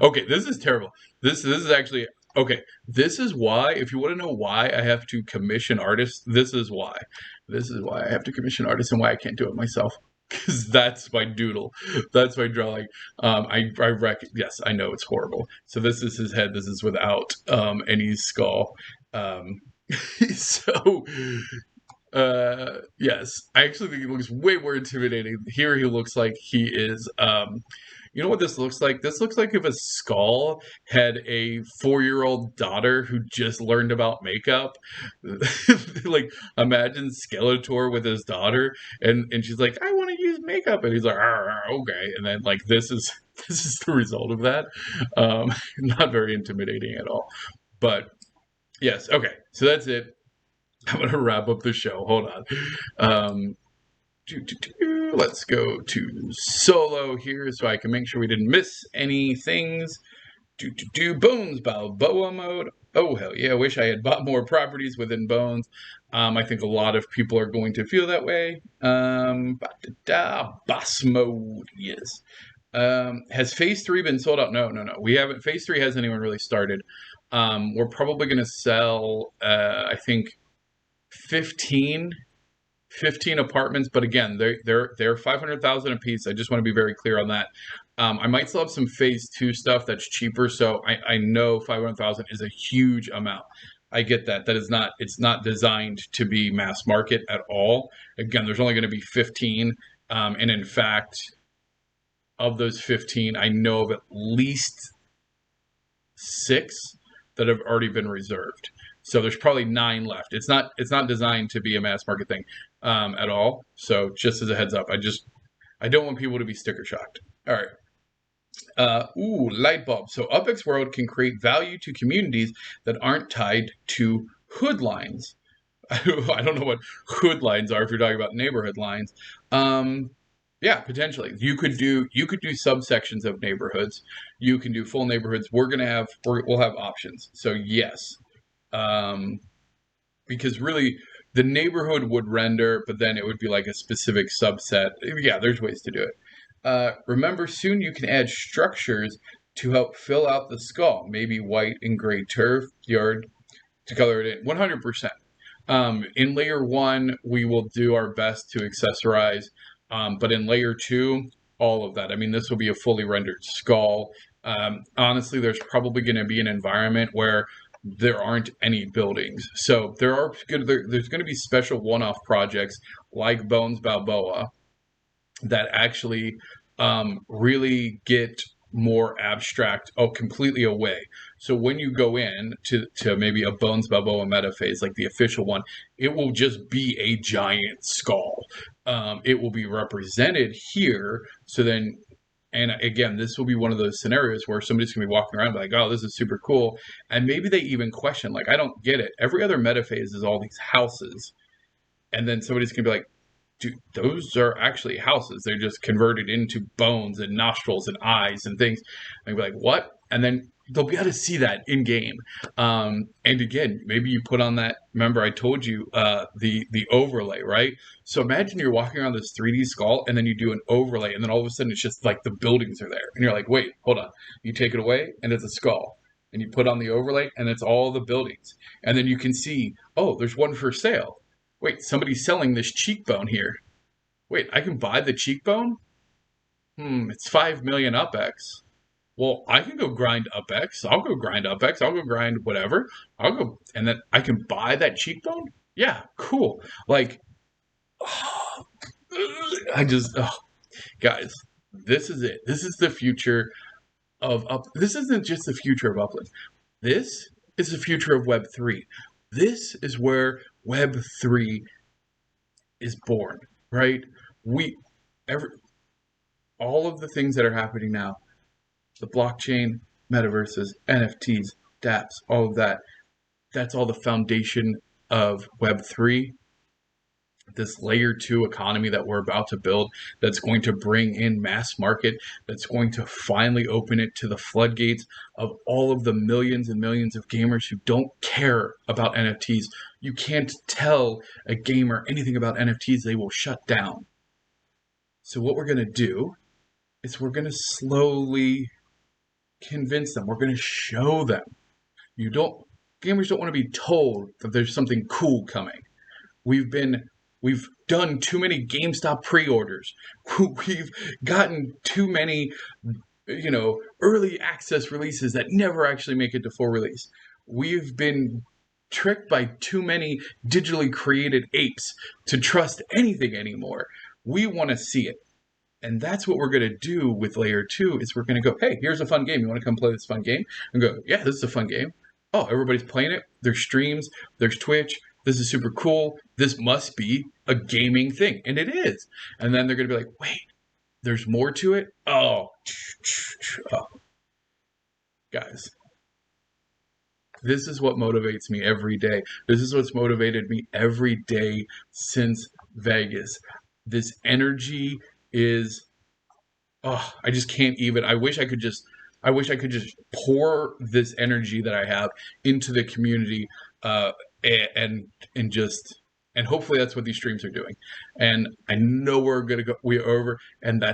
Okay, this is terrible. This is actually. Okay, this is why, if you want to know why I have to commission artists, this is why. This is why I have to commission artists, and why I can't do it myself. Because that's my doodle. That's my drawing. Yes, I know it's horrible. So this is his head. This is without any skull. So, yes, I actually think he looks way more intimidating. Here he looks like he is, you know what this looks like? This looks like if a skull had a 4-year-old daughter who just learned about makeup. Like, imagine Skeletor with his daughter, and she's like, I want to use makeup, and he's like, okay. And then, like, this is the result of that. Not very intimidating at all. But yes, okay. So that's it. I'm going to wrap up the show. Hold on. Let's go to solo here so I can make sure we didn't miss any things. Bones Balboa mode. Oh, hell yeah. I wish I had bought more properties within Bones. I think a lot of people are going to feel that way. Boss mode, yes. Has Phase 3 been sold out? No. We haven't. Phase 3 hasn't even really started. We're probably going to sell, I think, 15 apartments, but again, they're 500,000 a piece. I just want to be very clear on that. I might still have some Phase 2 stuff that's cheaper, so I know 500,000 is a huge amount. I get that. That is not, it's not designed to be mass market at all. Again, there's only going to be 15. And in fact, of those 15, I know of at least 6 that have already been reserved. So there's probably 9 left. It's not designed to be a mass market thing at all. So just as a heads up, I don't want people to be sticker shocked. All right. Light bulb. So UpX World can create value to communities that aren't tied to hood lines. I don't know what hood lines are if you're talking about neighborhood lines. Yeah, potentially. You could do subsections of neighborhoods. You can do full neighborhoods. We'll have options. So yes. Because really the neighborhood would render, but then it would be like a specific subset. Yeah, there's ways to do it. Remember, soon you can add structures to help fill out the skull. Maybe white and gray turf yard to color it in. 100%. In layer 1, we will do our best to accessorize, but in layer 2, all of that. I mean, this will be a fully rendered skull. Honestly, there's probably going to be an environment where there aren't any buildings. So there's going to be special one-off projects like Bones Balboa that actually really get more abstract, completely away. So when you go in to maybe a Bones Balboa meta phase, like the official one, it will just be a giant skull. It will be represented here. So then, and again, this will be one of those scenarios where somebody's going to be walking around like, oh, this is super cool. And maybe they even question, like, I don't get it. Every other meta phase is all these houses. And then somebody's going to be like, dude, those are actually houses. They're just converted into bones and nostrils and eyes and things. And you'll be like, what? And then they'll be able to see that in game. And again, maybe you put on that. Remember, I told you the overlay, right? So imagine you're walking around this 3D skull, and then you do an overlay, and then all of a sudden it's just like the buildings are there, and you're like, wait, hold on. You take it away, and it's a skull, and you put on the overlay, and it's all the buildings, and then you can see, oh, there's one for sale. Wait, somebody's selling this cheekbone here. Wait, I can buy the cheekbone? It's 5 million UpX. Well, I can go grind UpX. I'll go grind UpX. I'll go grind whatever. I'll go, and then I can buy that cheekbone? Yeah, cool. Like, guys, this is it. This is the future of This isn't just the future of Upland. This is the future of Web3. This is where Web3 is born, right? All of the things that are happening now, the blockchain, metaverses, NFTs, dApps, all of that, that's all the foundation of Web3. This layer 2 economy that we're about to build, that's going to bring in mass market, that's going to finally open it to the floodgates of all of the millions and millions of gamers who don't care about NFTs. You can't tell a gamer anything about NFTs, they will shut down. So what we're going to do is we're going to slowly convince them. We're going to show them. Gamers don't want to be told that there's something cool coming. We've done too many GameStop pre-orders. We've gotten too many, early access releases that never actually make it to full release. We've been tricked by too many digitally created apes to trust anything anymore. We want to see it. And that's what we're going to do with layer 2 is we're going to go, hey, here's a fun game. You want to come play this fun game? And go, yeah, this is a fun game. Oh, everybody's playing it. There's streams. There's Twitch. This is super cool. This must be a gaming thing. And it is. And then they're going to be like, wait, there's more to it? Oh. Guys, this is what motivates me every day. This is what's motivated me every day since Vegas. This energy is, I just can't even. I wish I could just pour this energy that I have into the community, and hopefully that's what these streams are doing. And I know we're over, and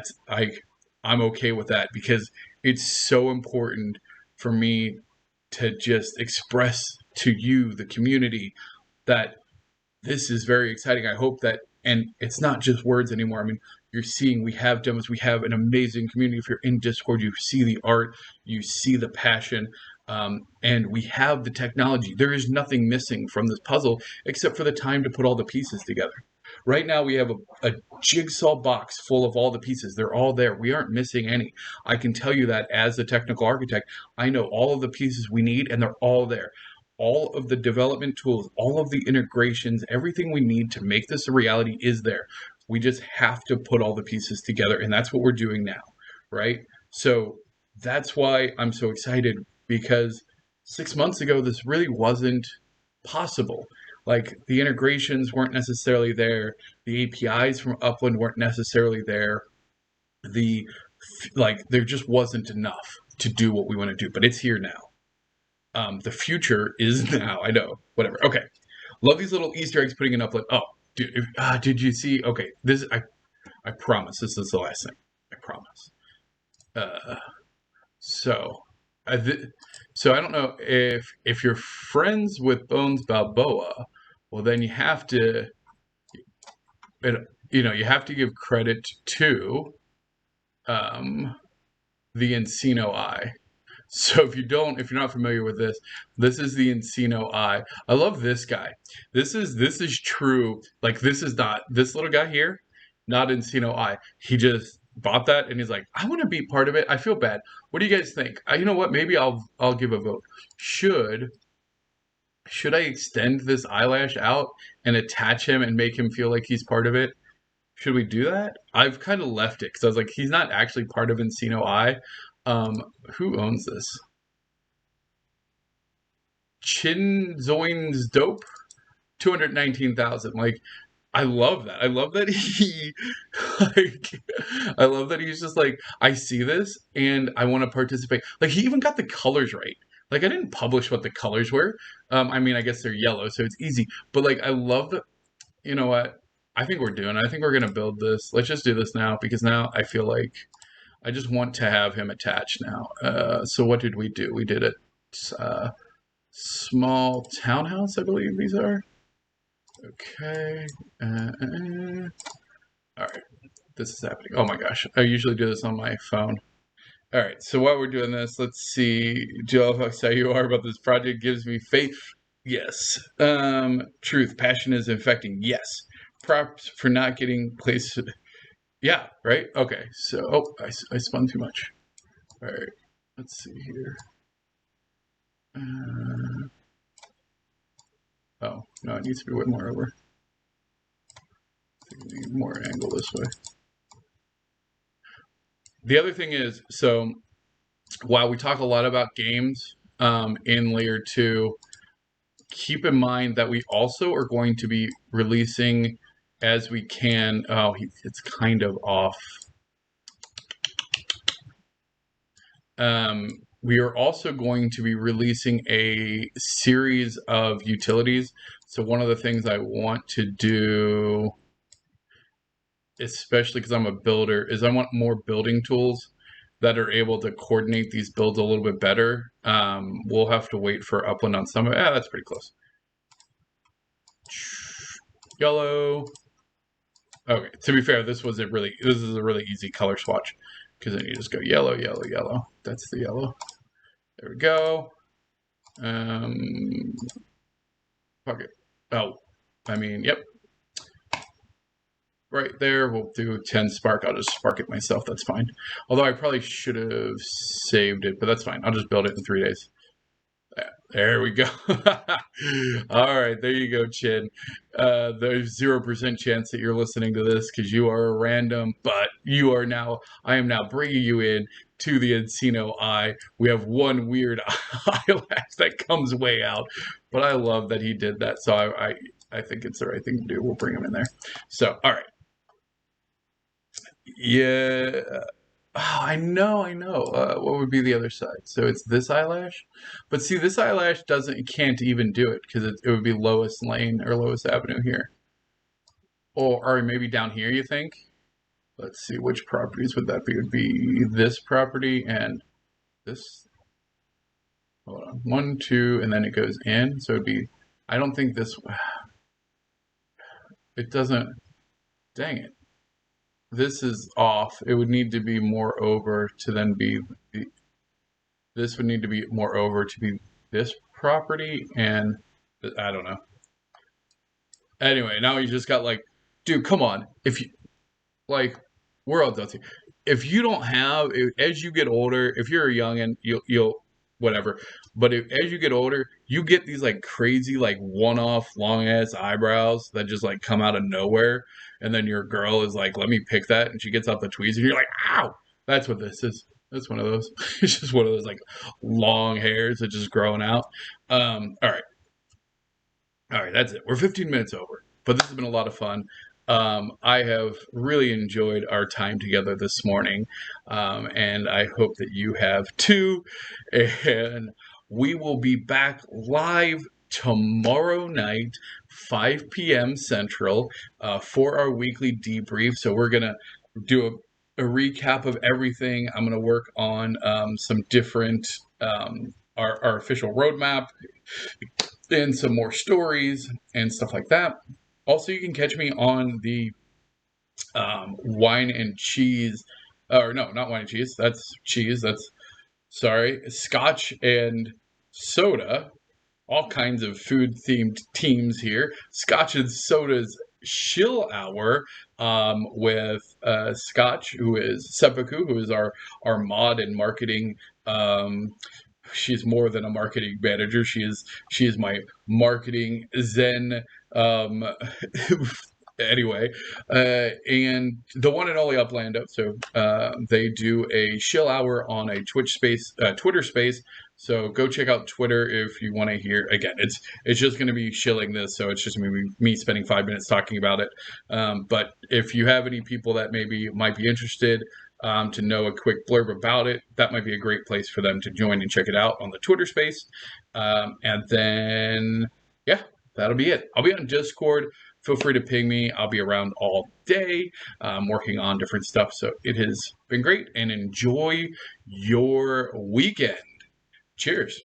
I'm okay with that because it's so important for me to just express to you, the community, that this is very exciting. I hope that, and it's not just words anymore. I mean, you're seeing, we have demos, we have an amazing community. If you're in Discord, you see the art, you see the passion. And we have the technology. There is nothing missing from this puzzle except for the time to put all the pieces together. Right now, we have a jigsaw box full of all the pieces. They're all there. We aren't missing any. I can tell you that as a technical architect, I know all of the pieces we need, and they're all there. All of the development tools, all of the integrations, everything we need to make this a reality is there. We just have to put all the pieces together, and that's what we're doing now, right? So that's why I'm so excited, because 6 months ago, this really wasn't possible. Like, the integrations weren't necessarily there, the APIs from Upland weren't necessarily there. The like, there just wasn't enough to do what we want to do, but it's here now. The future is now. I know. Whatever. Okay. Love these little Easter eggs putting in Upland. Oh, did you see? Okay, this I promise this is the last thing. I promise. Uh, so, so I don't know if you're friends with Bones Balboa, well then you have to, you have to give credit to the Encino Eye. So if you're not familiar with this, this is the Encino Eye. I love this guy. This is true. Like, this is not this little guy here, not Encino Eye. He just bought that and he's like, I want to be part of it. I feel bad. What do you guys think? You know what? Maybe I'll give a vote. Should I extend this eyelash out and attach him and make him feel like he's part of it? Should we do that? I've kind of left it because I was like, he's not actually part of Encino Eye. Who owns this? Chinzoin's Dope, 219,000. Like, I love that. I love that he, like, I love that he's just like, I see this and I want to participate. Like, he even got the colors right. Like, I didn't publish what the colors were. I mean, I guess they're yellow, so it's easy. But like, I love that. You know what? I think we're doing. I think we're gonna build this. Let's just do this now, because now I feel like I just want to have him attached now. So what did we do? We did a small townhouse, I believe these are. Okay. All right. This is happening. Oh my gosh. I usually do this on my phone. All right. So while we're doing this, let's see. Jill, how excited you are about this project gives me faith. Yes. Truth. Passion is infecting. Yes. Props for not getting placed. Yeah, right? Okay, so, oh, I spun too much. All right, let's see here. Oh, no, it needs to be way more over. I think we need more angle this way. The other thing is, so, while we talk a lot about games in Layer 2, keep in mind that we also are going to be releasing as we can. Oh, it's kind of off. We are also going to be releasing a series of utilities. So one of the things I want to do, especially because I'm a builder, is I want more building tools that are able to coordinate these builds a little bit better. We'll have to wait for Upland on some of it. That's pretty close. Yellow. Okay, to be fair, this is a really easy color swatch, because then you just go yellow, yellow, yellow. That's the yellow. There we go. Fuck it. Oh, I mean, yep. Right there, we'll do 10 spark. I'll just spark it myself. That's fine. Although I probably should have saved it, but that's fine. I'll just build it in 3 days. There we go. All right, there you go, Chin. There's 0% chance that you're listening to this because you are a random, but you are now. I am now bringing you in to the Encino Eye. We have one weird eyelash that comes way out, but I love that he did that. So I think it's the right thing to do. We'll bring him in there. So, all right. Yeah. Oh, I know. What would be the other side? So it's this eyelash, but see, this eyelash can't even do it because it would be Lois Lane or Lois Avenue here, or maybe down here. You think? Let's see, which properties would that be? It would be this property and this. Hold on, 1, 2, and then it goes in. So it'd be. I don't think this. It doesn't. Dang it. This is off. It would need to be more over to then be this would need to be more over to be this property, and I don't know. Anyway, now you just got like, dude, come on. If you like, we're all adults here. If you don't have, as you get older, if you're a youngin, you'll whatever. But as you get older, you get these like crazy like one-off long ass eyebrows that just like come out of nowhere, and then your girl is like, "Let me pick that," and she gets out the tweezers, and you're like, "Ow!" That's what this is. That's one of those. It's just one of those like long hairs that just growing out. All right. All right, that's it. We're 15 minutes over, but this has been a lot of fun. I have really enjoyed our time together this morning, and I hope that you have too. And we will be back live tomorrow night, 5 p.m. Central, for our weekly debrief. So we're going to do a recap of everything. I'm going to work on some different, our official roadmap and some more stories and stuff like that. Also, you can catch me on the wine and cheese, or no, not wine and cheese. That's cheese. That's sorry, scotch and soda. All kinds of food themed teams here. Scotch and soda's Chill Hour with Scotch, who is Seppuku, who is our mod and marketing. She's more than a marketing manager. She is my marketing zen. Um, anyway, and the one and only Uplando. So they do a chill hour on a Twitter space. So go check out Twitter if you want to hear. Again, it's just going to be shilling this, so it's just going to be me spending 5 minutes talking about it. But if you have any people that maybe might be interested to know a quick blurb about it, that might be a great place for them to join and check it out on the Twitter space. And then, yeah, that'll be it. I'll be on Discord. Feel free to ping me. I'll be around all day working on different stuff. So it has been great, and enjoy your weekend. Cheers.